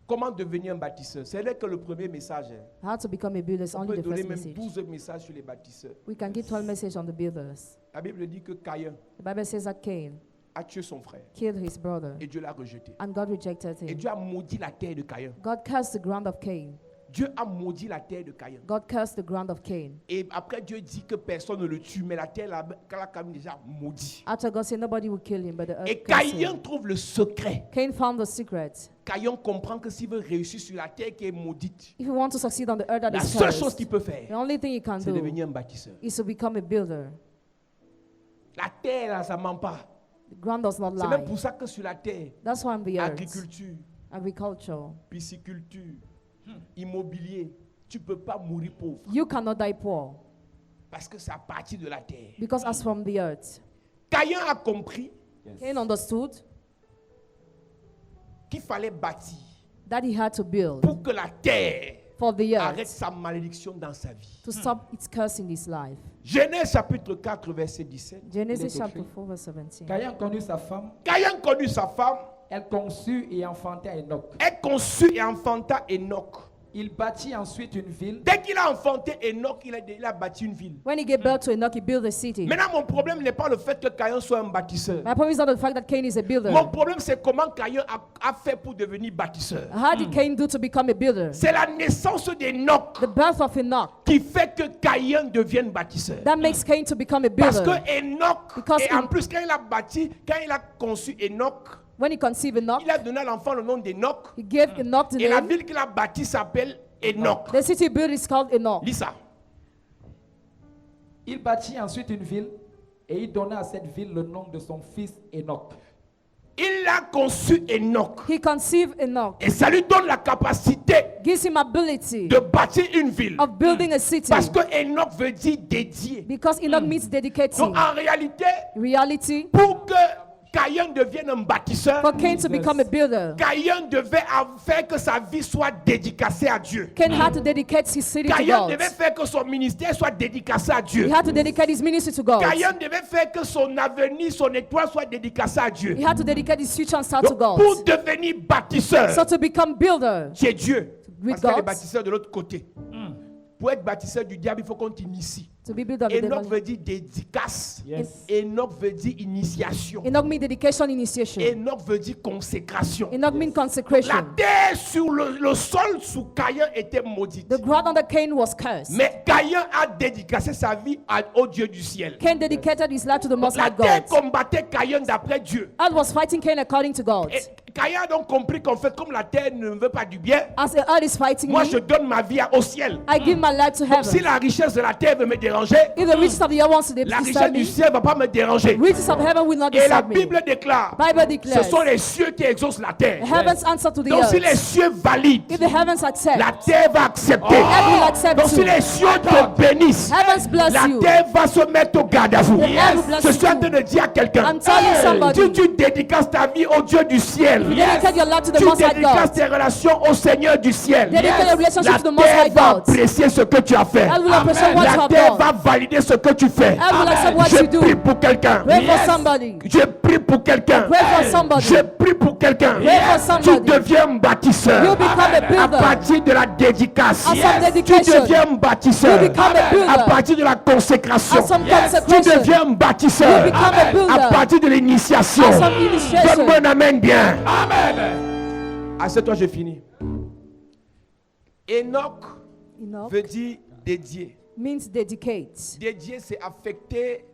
A: Comment devenir un bâtisseur? C'est là que le premier message est.
B: How to become a builder is
A: On
B: only
A: peut
B: the
A: donner
B: first
A: même
B: message.
A: 12 messages sur les bâtisseurs.
B: We can give 12 messages on the builders.
A: La Bible dit que Caïn
B: The Bible says that Cain
A: a tué son frère
B: killed his brother
A: et Dieu l'a rejeté.
B: and God rejected
A: Et
B: him.
A: Dieu a maudit la terre de Caïn.
B: God cursed the ground of Cain.
A: Dieu a maudit la terre de Caïn.
B: God cursed the ground of Cain.
A: Et après Dieu dit que personne ne le tue, mais la terre l'a quand même déjà maudit.
B: After God said nobody will kill him, but the
A: Et
B: earth cursed
A: Caïn
B: him.
A: trouve le secret.
B: Cain found the secret.
A: Caïn comprend que s'il veut réussir sur la terre qui est maudite,
B: If you want to succeed on the earth that
A: la
B: is
A: seule chose
B: cursed,
A: qu'il peut
B: the
A: faire,
B: only thing you can
A: c'est
B: do
A: devenir un bâtisseur.
B: is to become a builder.
A: La terre, là, ça ne ment pas.
B: The ground does not
A: C'est même
B: lie.
A: pour ça que sur la terre,
B: That's why on the earth,
A: agriculture,
B: agriculture,
A: pisciculture, immobilier, tu ne peux pas mourir pauvre.
B: you cannot die poor
A: Parce que c'est à partir de la terre.
B: because as from the earth.
A: Caïn a compris
B: Cain understood
A: qu'il fallait bâtir
B: that he had to build
A: pour que la terre
B: for the
A: arrête
B: earth
A: sa malédiction dans sa vie.
B: to stop its curse in his life.
A: Genèse chapitre 4, verset 17.
B: Genesis
C: Il est
B: chapter
C: écrit.
B: 4, verse 17.
C: Caïn connut sa femme,
A: Caïn connut sa femme,
C: elle conçut et enfanta Enoch.
A: elle conçut et enfanta Enoch.
C: Il bâtit ensuite une ville.
A: Dès qu'il a enfanté Enoch, il a bâti une ville.
B: When he gave birth to Enoch, he built a city.
A: Maintenant, mon problème n'est pas le fait que Caïn soit un bâtisseur.
B: My problem is not the fact that Cain is a builder.
A: Mon problème, c'est comment Caïn a fait pour devenir bâtisseur.
B: How did Cain do to become a builder?
A: C'est la naissance d'Enoch
B: The birth of Enoch
A: qui fait que Caïn devienne bâtisseur.
B: that makes Cain to become a
A: Parce
B: builder.
A: que Enoch,
B: Because
A: et en
B: in-
A: plus, quand il a bâti, quand il a conçu Enoch,
B: When he conceived Enoch,
A: il a donné à l'enfant le nom d'Enoch.
B: he gave Enoch the
A: Et la
B: name.
A: ville qu'il a bâtie s'appelle Enoch.
B: The city built is called Enoch.
A: Lis ça.
C: Il bâtit ensuite une ville et il donna à cette ville le nom de son fils Enoch.
A: Il a conçu Enoch.
B: He conceived Enoch,
A: Et ça lui donne la capacité
B: gives him ability
A: de bâtir une ville.
B: of building a city.
A: Parce que Enoch veut dire dédié.
B: Because Enoch means dedicating.
A: Donc en réalité,
B: Reality,
A: pour que Caïn devienne un bâtisseur,
B: for Cain to become a builder,
A: Caïn devait faire que sa vie soit dédicacée à Dieu.
B: Cain had to dedicate his city to
A: Caïn
B: God.
A: devait faire que son ministère soit dédicacé à Dieu.
B: He had to dedicate his ministry to God.
A: Caïn devait faire que son avenir, son étoile soit dédicacée à Dieu.
B: He had to dedicate his future and start to
A: Donc,
B: God.
A: pour devenir bâtisseur,
B: So to become builder,
A: c'est Dieu.
B: With
A: Parce qu'il y a les
B: God.
A: bâtisseurs de l'autre côté. Pour être bâtisseur du diable, il faut qu'on t'initie.
B: to be builder of the
A: Enoch
B: devil.
A: veut dire dédicace.
C: Yes.
A: Enoch veut dire initiation.
B: Enoch means dedication, initiation.
A: Enoch veut dire consécration.
B: Enoch means
A: La
B: consecration.
A: terre sur le sol sous Caïn était maudite.
B: The ground under Cain was cursed.
A: Mais Caïn a dédicacé sa vie au Dieu du ciel.
B: Cain dedicated his life to the Most
A: La
B: High
A: terre
B: God.
A: combattait Caïn d'après Dieu.
B: God was fighting Cain according to God.
A: Et Quand il a donc compris qu'en fait, comme la terre ne veut pas du bien,
B: As the earth is fighting
A: moi
B: me,
A: je donne ma vie au ciel.
B: I give my life to
A: Donc, si
B: heaven.
A: la richesse de la terre veut me déranger,
B: If the riches of the earth wants to
A: la richesse
B: disturb
A: du
B: me,
A: ciel ne va pas me déranger.
B: riches of heaven will not
A: Et la
B: disturb me.
A: Bible déclare,
B: Bible
A: ce
B: declares,
A: sont les cieux qui exaucent la terre.
B: heavens answer to the
A: Donc si les
B: earth.
A: cieux valident,
B: If the heavens accept,
A: la terre va accepter.
B: heaven will accept
A: Donc si
B: too.
A: les cieux te bénissent,
B: Heavens bless
A: la
B: you.
A: terre va se mettre au garde à vous.
B: The earth will bless
A: Je suis en
B: you
A: train de dire à quelqu'un,
B: I'm telling somebody.
A: si tu dédicaces ta vie au Dieu du ciel,
B: You dedicate your life to the
A: tu
B: Most High
A: dédicaces
B: God.
A: tes relations au Seigneur du ciel,
B: Dedicate your relationship
A: la
B: to the Most
A: terre
B: High
A: va
B: God.
A: apprécier ce que tu as fait.
B: I will appreciate what you
A: La
B: have
A: terre
B: done.
A: va valider ce que tu fais.
B: I will accept what
A: Je
B: you do.
A: prie pour quelqu'un.
B: Pray for somebody.
A: Je prie pour quelqu'un.
B: Pray for somebody.
A: Je prie pour quelqu'un.
B: Pray for
A: Tu
B: somebody.
A: deviens bâtisseur.
B: You become a
A: À
B: builder.
A: partir de la dédicace,
B: As some
A: tu
B: dedication.
A: deviens bâtisseur.
B: You become a builder.
A: À partir de la consécration,
B: As some
A: tu
B: consecration.
A: deviens bâtisseur.
B: You become a builder.
A: À partir de l'initiation,
B: As some initiation.
A: donne-moi un amen bien. Assieds-toi, je finis. Enoch
B: Enoch
A: veut dire dédié.
B: means dedicate.
A: Dédié, c'est affecter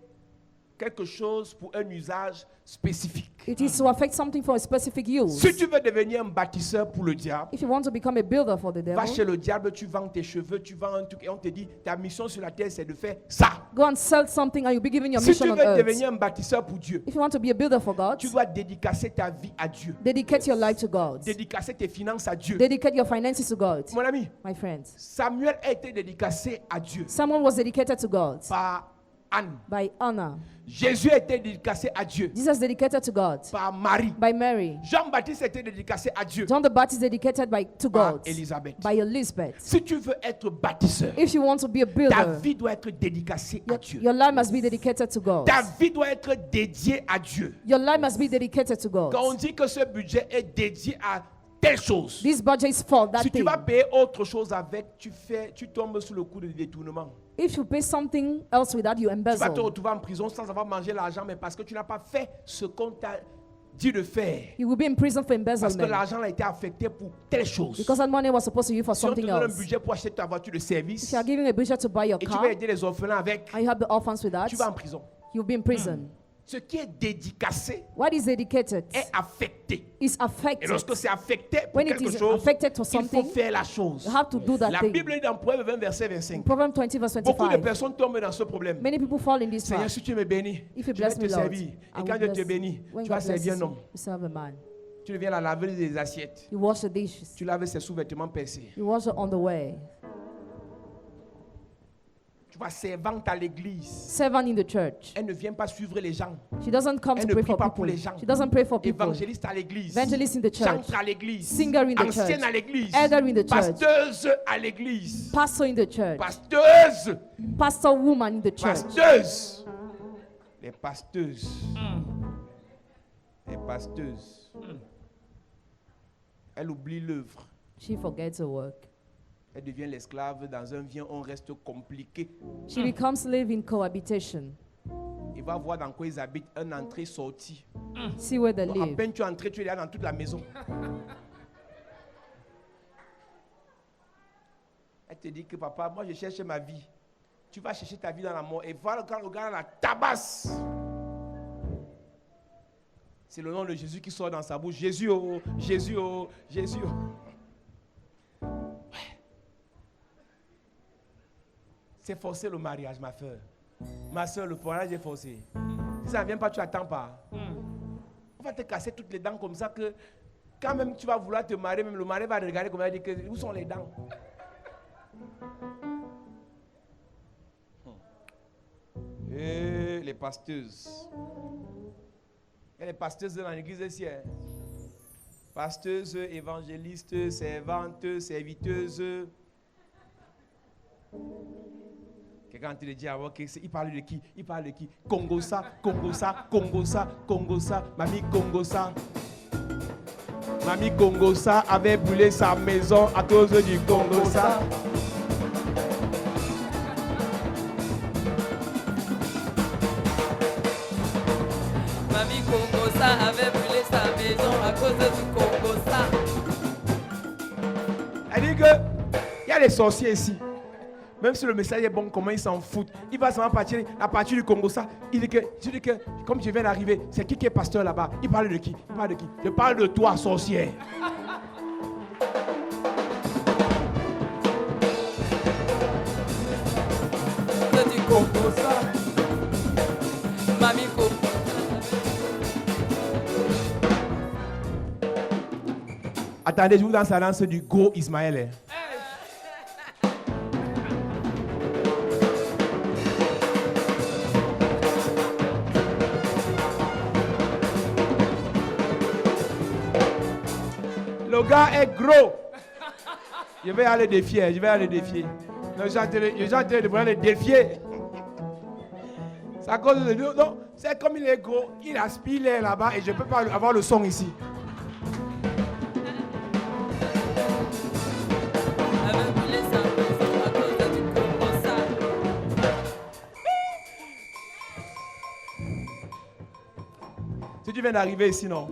A: quelque chose pour un usage spécifique.
B: It is to affect something for a specific use.
A: Si tu veux devenir un bâtisseur pour le diable,
B: If you want to become a builder for the
A: va
B: devil,
A: chez le diable, tu vends tes cheveux, tu vends un truc et on te dit ta mission sur la terre c'est de faire ça.
B: go and sell something and you'll be given your
A: Si
B: mission
A: tu
B: on
A: veux
B: earth.
A: devenir un bâtisseur pour Dieu,
B: If you want to be a builder for God,
A: tu dois dédicacer ta vie à Dieu.
B: dedicate your life to God.
A: Dédicacer tes finances à Dieu.
B: Dedicate your finances to God.
A: Mon ami,
B: My friends,
A: Samuel a été dédicacé à Dieu
B: someone was dedicated to God
A: par Anne.
B: by Anna.
A: Jésus a été dédicacé à Dieu
B: Jesus dedicated to God
A: par Marie.
B: by Mary.
A: Jean-Baptiste a été dédicacé à Dieu
B: John the Baptist dedicated to
A: par
B: God
A: Élisabeth.
B: by Elizabeth.
A: Si tu veux être bâtisseur,
B: If you want to be a
A: ta
B: builder,
A: vie doit être dédicacée à Dieu.
B: your life must be dedicated to God.
A: Ta vie doit être dédiée à Dieu.
B: Your life must be dedicated to God.
A: Quand on dit que ce budget est dédié à telle chose,
B: This budget is for that
A: si tu
B: thing.
A: vas payer autre chose avec, tu tombes sous le coup de détournement.
B: If you pay something else with that, you
A: Tu vas te
B: embezzle.
A: retrouver en prison sans avoir mangé l'argent, mais parce que tu n'as pas fait ce qu'on t'a dit de faire.
B: You will be in prison for
A: Parce que
B: embezzlement
A: l'argent a été affecté pour telle chose.
B: because that money was supposed to be for
A: Si on te
B: something
A: donne un
B: else.
A: budget pour acheter ta voiture de
B: If
A: service
B: you are giving a budget to buy your
A: et tu
B: car
A: vas aider les orphelins avec,
B: and you have the orphans with that,
A: tu vas en prison.
B: you'll be in prison.
A: Ce qui est dédicacé
B: What is dedicated
A: est affecté.
B: is
A: Et
B: affected.
A: lorsque c'est affecté pour
B: When it
A: quelque
B: is
A: chose,
B: affected to
A: il faut
B: something,
A: faire la chose.
B: you have to do that
A: La
B: thing.
A: Bible dit dans Proverbe 20, verset 25.
B: Proverbs 20 verse
A: Beaucoup de
B: 25.
A: personnes tombent dans ce problème.
B: Many people fall in this
A: Seigneur,
B: trap.
A: si tu me bénis,
B: If you
A: je vais
B: bless
A: te
B: me, Lord,
A: servir.
B: I
A: Et
B: will
A: quand Dieu te
B: bless
A: bénit,
B: when
A: tu vas
B: God blesses
A: servir un
B: you,
A: homme.
B: you serve a man.
A: Tu deviens la laveuse des assiettes.
B: You wash the dishes.
A: Tu laves ses sous-vêtements percés.
B: You wash on the way.
A: Tu vas servante à l'église.
B: Servant in the church.
A: Elle ne vient pas suivre les gens.
B: She doesn't come
A: Elle
B: to
A: ne
B: pray
A: prie
B: for
A: pas pour
B: people.
A: les gens.
B: She doesn't pray for people.
A: Évangéliste à l'église.
B: Evangelist in the church.
A: Chantre à l'église.
B: Singer in the
A: Ancienne
B: church.
A: à l'église.
B: Elder in the church.
A: Pasteuse à l'église.
B: Pastor in the church.
A: Pasteuse.
B: Pastor woman in the church.
A: Pasteuse. Les pasteuses. Les pasteuses. Elle oublie l'œuvre.
B: She forgets her work.
A: Elle devient l'esclave dans un bien, on reste compliqué.
B: She becomes slave in cohabitation.
A: Il va voir dans quoi ils habitent, un entrée-sortie.
B: See where they
A: À
B: live.
A: peine tu es entré, tu es là dans toute la maison. Elle te dit que papa, moi je cherche ma vie. Tu vas chercher ta vie dans la mort et voilà quand le gars la tabasse. C'est le nom de Jésus qui sort dans sa bouche. Jésus, oh, Jésus, oh, Jésus. Oh. Ouais. C'est forcé le mariage, ma soeur. Ma soeur, le mariage est forcé. Si ça ne vient pas, tu n'attends pas. On va te casser toutes les dents comme ça que quand même tu vas vouloir te marier, même le mari va regarder comme il va dire que où sont les dents. Et les pasteuses. Il y a les pasteuses dans l'église ici. Hein. Pasteuses, évangélistes, servantes, serviteuses. Quelqu'un te dit, il parle de qui? Il parle de qui? Congosa, Congosa, Congosa, Congosa, Mamie Congosa. Mamie Congosa avait brûlé sa maison à cause du Congosa.
D: Mamie Congosa avait brûlé sa maison à cause du Congosa.
A: Elle dit que il y a les sorciers ici. Même si le message est bon, comment ils s'en foutent. Il va seulement partir à partir du Congo. Ça, il dit que, je dis que, comme je viens d'arriver, c'est qui est pasteur là-bas? Il parle de qui? Il parle de qui? Je parle de toi, sorcière.
D: Du Congo, ça. Mami Congo.
A: Attendez, je vous danse la danse du gros Ismaël. Le gars est gros. Je vais aller défier, je vais aller défier. Les gens de vouloir le défier. C'est à cause de lui. Non, c'est comme il est gros, il aspire l'air là-bas et je ne peux pas avoir le son ici. Si tu viens d'arriver ici, non,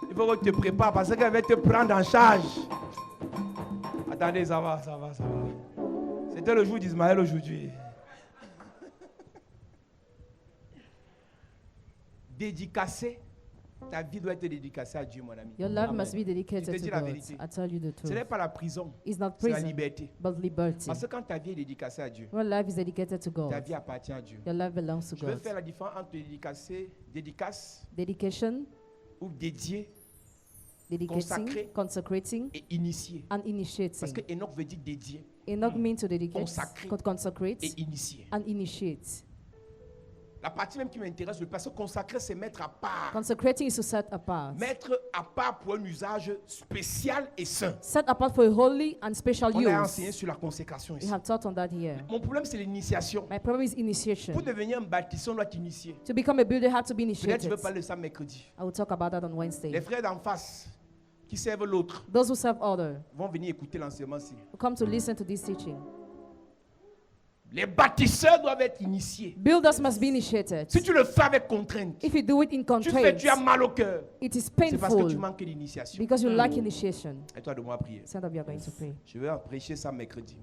A: il faut que tu te prépares parce qu'elle va te prendre en charge. Attendez, ça va. C'était le jour d'Ismaël aujourd'hui. Dédicacé, ta vie doit être dédicacée à Dieu, mon ami.
B: Your life must be dedicated
A: Je te
B: to
A: dis la
B: God.
A: vérité.
B: I tell you the
A: Ce n'est
B: truth.
A: pas la prison,
B: It's not
A: c'est la
B: prison,
A: liberté.
B: but liberty.
A: Parce que quand ta vie est dédicacée à Dieu,
B: Your life is dedicated to
A: ta
B: God.
A: vie appartient à Dieu.
B: Your life belongs to
A: Je veux
B: God.
A: faire la différence entre dédicace
B: Dedication,
A: ou dédié
B: dedicating,
A: Consacré.
B: consecrating,
A: et initié.
B: and
A: Parce
B: initiating.
A: que Enoch veut dire dédié
B: Enoch means to dedicate,
A: Consacré.
B: consecrate,
A: et initié.
B: and initiate.
A: La partie même qui m'intéresse, parce que consacrer, c'est mettre à part.
B: Consecrating is to set apart.
A: Mettre à part pour un usage spécial et saint.
B: Set apart for a holy and special
A: On a enseigné
B: use.
A: sur la consécration
B: We
A: ici.
B: have taught on that here.
A: Mon problème, c'est l'initiation.
B: My problem is initiation.
A: Pour devenir un bâtisseur, on doit t'initier.
B: To become a builder, you have to be
A: Peut-être je
B: initiated.
A: veux parler de ça mercredi.
B: I will talk about that on
A: Les
B: Wednesday.
A: frères d'en face qui servent l'autre
B: Those who serve other
A: vont venir écouter l'enseignement-ci.
B: will come to listen to this teaching.
A: Les bâtisseurs doivent être initiés.
B: Builders must be initiated.
A: Si tu le fais avec contrainte,
B: If you do it in
A: tu as
B: constraints,
A: mal au cœur.
B: it is
A: C'est parce que tu
B: painful
A: manques d'initiation.
B: because you lack initiation.
A: Et toi de moi prier.
B: Stand up, you are going to pray.
A: Je vais en prêcher ça mercredi.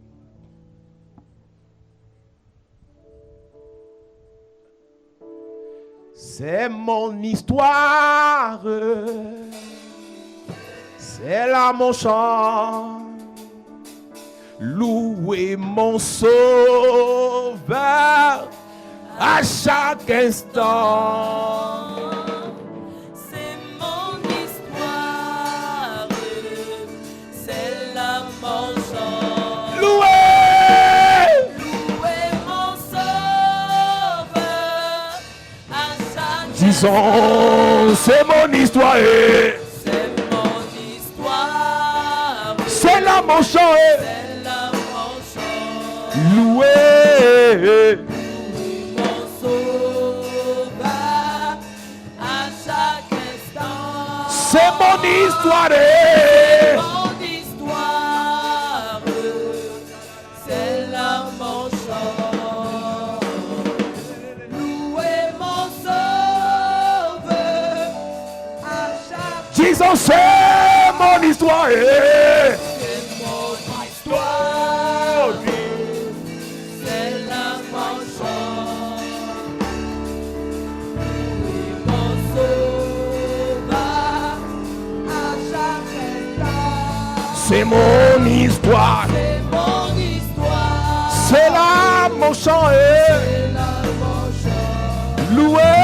A: C'est mon histoire, c'est là mon chant, louer mon sauveur à chaque instant.
D: C'est mon histoire, c'est là mon chant.
A: Louer,
D: Louer mon sauveur à chaque
A: disons, c'est mon histoire,
D: C'est mon histoire,
A: c'est là mon chant,
D: c'est là mon chant.
A: louer.
D: Mon sauveur à chaque instant.
A: C'est mon histoire.
D: Mon histoire, c'est là mon chant. Louer mon sauveur à chaque
A: Disons, c'est mon histoire.
D: C'est mon histoire, c'est là mon chant. Louer mon sauveur à chaque instant.
A: C'est mon histoire.
D: C'est mon histoire,
A: C'est là mon chant.
D: c'est là mon chant.
A: Louer.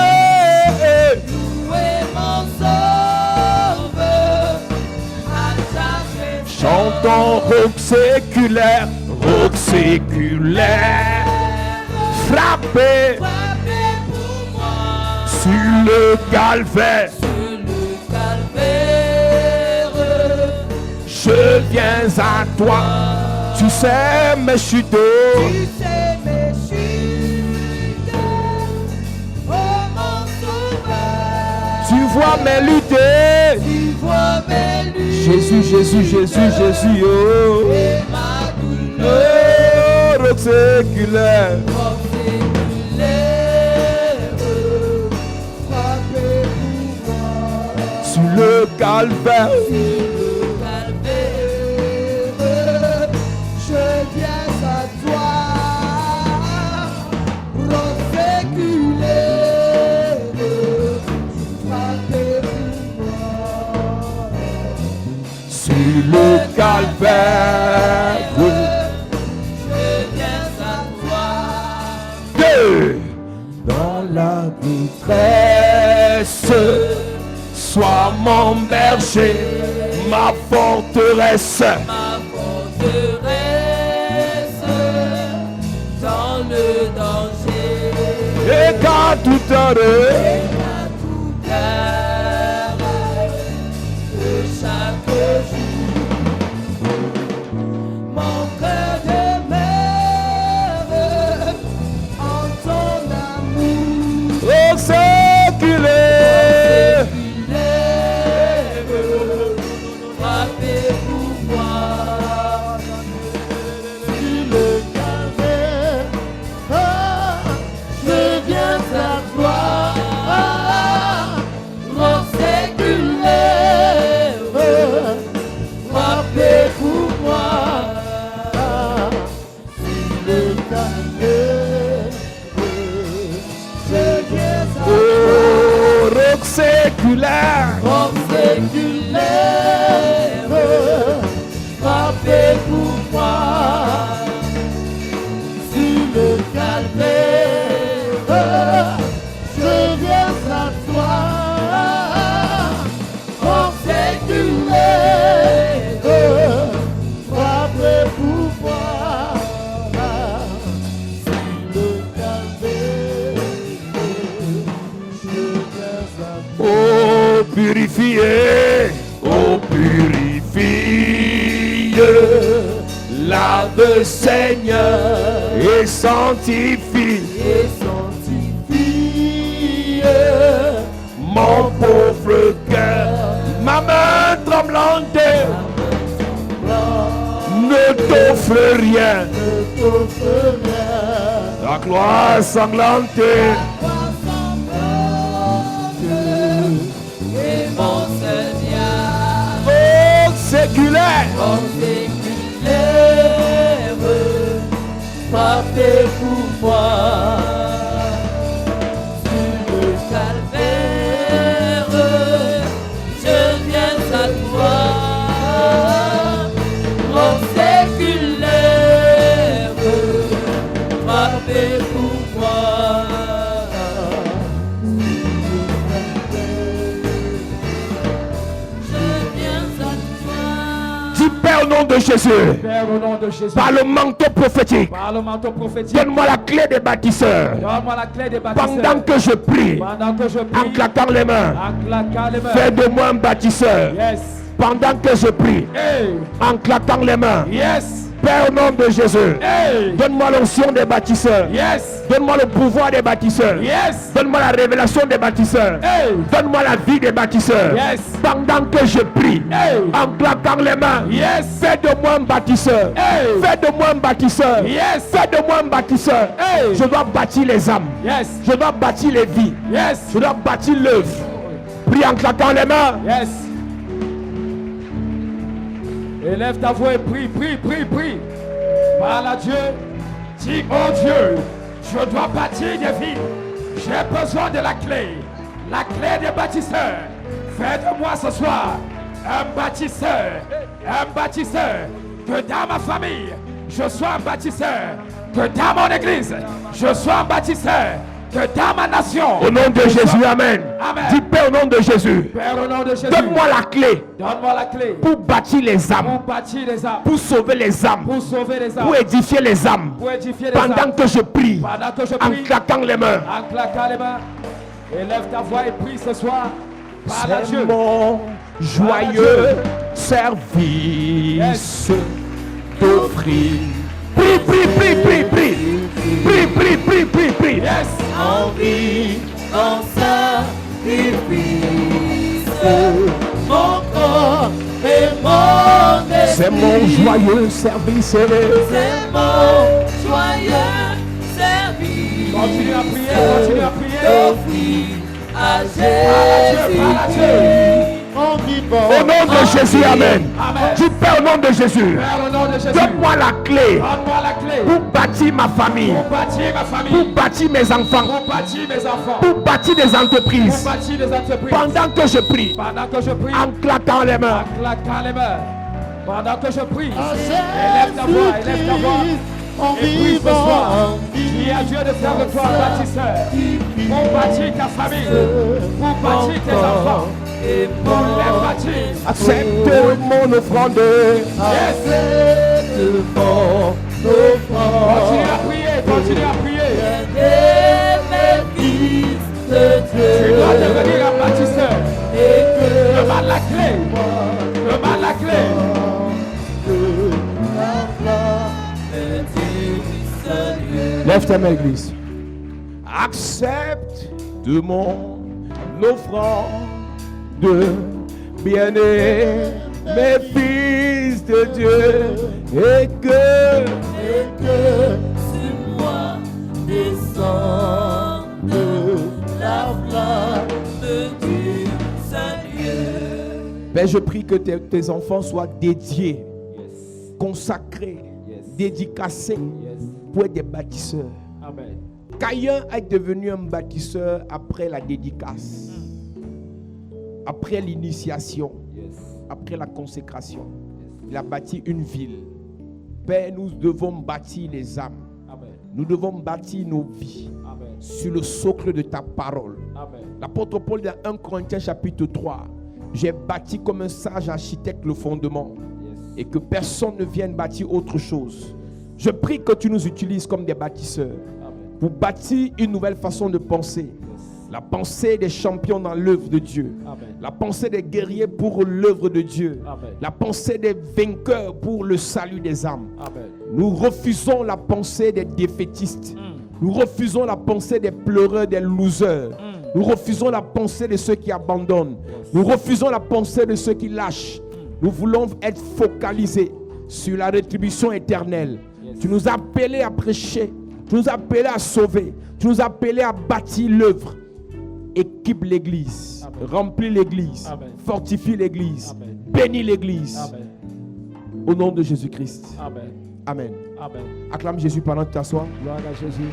D: Louer mon sauveur à chaque instant.
A: Chantons rock séculaire. Frappé
D: Frappez pour moi
A: sur le calvaire.
D: sur le calvaire.
A: Je viens à toi. Tu sais mes chutes.
D: Tu sais mes chutes, oh mon sauveur.
A: Tu vois mes luttes.
D: Tu vois mes luttes
A: Jésus, Jésus, Jésus, Jésus. Oh.
D: et ma douleur.
A: Oh, rock séculaire.
D: Frappez pour moi
A: Sur le calvaire.
D: sur le calvaire. Je viens à toi.
A: le calvaire.
D: Je viens à toi.
A: 2. Dans la détresse, sois mon berger, ma forteresse.
D: Ma forteresse dans le danger.
A: Et qu'à toute heure,
D: De chaque jour, mon cœur demeure en ton amour.
A: oh séculé,
D: Frappez pour moi.
B: le calvaire, je viens à toi,
D: Rends séculaire, frappez pour moi.
B: le calvaire, je viens à
A: oh roc séculaire,
D: Rends séculaire, frappez pour moi.
B: sur le calvaire, je viens à toi,
D: Rends séculaire,
B: frappez pour moi, sur le calvaire, je viens à toi.
A: oh purifié, oh purifie, lave Seigneur et sanctifie
B: Et sanctifie
A: mon pauvre cœur, ma main tremblante ne t'offre rien, la gloire sanglante.
D: et mon Seigneur,
A: Oh séculaire,
D: rends séculaire, frappez pour moi. Sur le calvaire, je viens à toi. Rends séculaire, frappez pour moi. Je viens à toi.
A: dis Père au nom de Jésus,
C: Père, au nom de Jésus,
A: par le manteau prophétique,
C: par le manteau prophétique,
A: donne-moi la clé des bâtisseurs.
C: donne-moi la clé des bâtisseurs.
A: Pendant que je prie,
C: Pendant que je
A: en
C: prie,
A: claquant les mains,
C: en claquant les mains.
A: fais de moi un bâtisseur.
C: Yes.
A: Pendant que je prie,
C: Hey.
A: en claquant les mains,
C: Yes.
A: Père au nom de Jésus,
C: Hey.
A: donne-moi l'onction des bâtisseurs.
C: Yes.
A: Donne-moi le pouvoir des bâtisseurs.
C: Yes.
A: Donne-moi la révélation des bâtisseurs.
C: Hey.
A: Donne-moi la vie des bâtisseurs.
C: Yes.
A: Pendant que je prie,
C: Hey.
A: en claquant les mains,
C: Yes.
A: fais de moi un bâtisseur.
C: Hey.
A: Fais de moi un bâtisseur.
C: Yes.
A: Fais de moi un bâtisseur.
C: Hey.
A: Je dois bâtir les âmes.
C: Yes.
A: Je dois bâtir les vies.
C: Yes.
A: Je dois bâtir l'œuvre. Prie en claquant les mains.
C: Yes. Élève ta voix et prie, prie, prie, prie. Parle à Dieu. Dis, oh Dieu, je dois bâtir des villes. J'ai besoin de la clé des bâtisseurs. Fais de moi ce soir un bâtisseur. Que dans ma famille, je sois un bâtisseur. Que dans mon église, je sois un bâtisseur. Que dans ma nation,
A: Au nom de Jésus, Amen.
C: Amen.
A: Dis Père au nom de Jésus.
C: Père, au nom de Jésus,
A: Donne-moi la clé
C: donne-moi la clé
A: pour bâtir les âmes,
C: pour bâtir les âmes,
A: pour sauver les âmes,
C: pour sauver les âmes,
A: pour édifier les âmes.
C: pour édifier les
A: Pendant
C: âmes.
A: que je prie,
C: Pendant que je
A: en
C: prie,
A: claquant les mains.
C: en claquant les mains, élève ta voix et prie ce soir. Parle à
A: C'est
C: Dieu.
A: mon joyeux service d'offrir. Prie, prie, prie, prie, prie. Prie, prie, prie, prie, prie.
C: Yes.
D: En vie, en sacrifice, mon corps et mon esprit.
A: C'est mon joyeux service.
D: C'est mon joyeux service.
C: Continue à prier, continue à prier.
D: D'offrir à
C: Parle à Dieu.
D: Jésus.
B: En vivant,
A: Au nom de Jésus, Amen.
C: Amen.
A: Dis Père au nom de Jésus.
C: Père, au nom de Jésus,
A: Donne-moi la clé
C: donne-moi la clé
A: pour bâtir ma famille,
C: pour bâtir ma
A: pour
C: famille,
A: bâtir mes enfants,
C: pour bâtir mes enfants,
A: pour bâtir des
C: pour
A: entreprises.
C: bâtir des entreprises.
A: Pendant que je prie,
C: Pendant que je prie,
A: en claquant les mains.
C: en claquant les mains, Pendant que je prie, élève ta voix, élève ta voix. Et prie ce soir. Dis à Dieu de faire de toi un bâtisseur. Pour bâtir ta famille. Pour bâtir tes enfants. Et pour les bâtir.
A: Accepte mon offrande.
B: Accepte mon offrande.
C: Continue à prier, continue à prier.
B: Mes fils de Dieu.
C: Tu dois devenir un bâtisseur.
B: Et que
C: Demande la clé. Demande la clé.
A: Lève ta main, Église. Accepte de mon offrande, bien-aimés, mes fils de Dieu, et que
B: sur moi descende la flamme du Seigneur.
A: Père, je prie que tes enfants soient dédiés, consacrés, dédicacés pour être des bâtisseurs.
C: Amen.
A: Caïn est devenu un bâtisseur après la dédicace, après l'initiation, après la consécration. Il a bâti une ville. Père, nous devons bâtir les âmes.
C: Amen.
A: Nous devons bâtir nos vies
C: Amen.
A: sur le socle de ta parole.
C: Amen.
A: L'apôtre Paul dans 1 Corinthiens chapitre 3, j'ai bâti comme un sage architecte le fondement, et que personne ne vienne bâtir autre chose. Je prie que tu nous utilises comme des bâtisseurs pour bâtir une nouvelle façon de penser. La pensée des champions dans l'œuvre de Dieu.
C: Amen.
A: La pensée des guerriers pour l'œuvre de Dieu.
C: Amen.
A: La pensée des vainqueurs pour le salut des âmes.
C: Amen.
A: Nous refusons la pensée des défaitistes. Nous refusons la pensée des pleureurs, des losers. Nous refusons la pensée de ceux qui abandonnent. Nous refusons la pensée de ceux qui lâchent. Nous voulons être focalisés sur la rétribution éternelle. Tu nous as appelés à prêcher. Tu nous as appelés à sauver. Tu nous as appelés à bâtir l'œuvre. Équipe l'église.
C: Amen.
A: Remplis l'église.
C: Amen.
A: Fortifie l'église.
C: Amen.
A: Bénis l'église.
C: Amen.
A: Au nom de Jésus-Christ.
C: Amen.
A: Amen.
C: Amen.
A: Acclame Jésus pendant que tu t'assois.
C: Gloire à Jésus.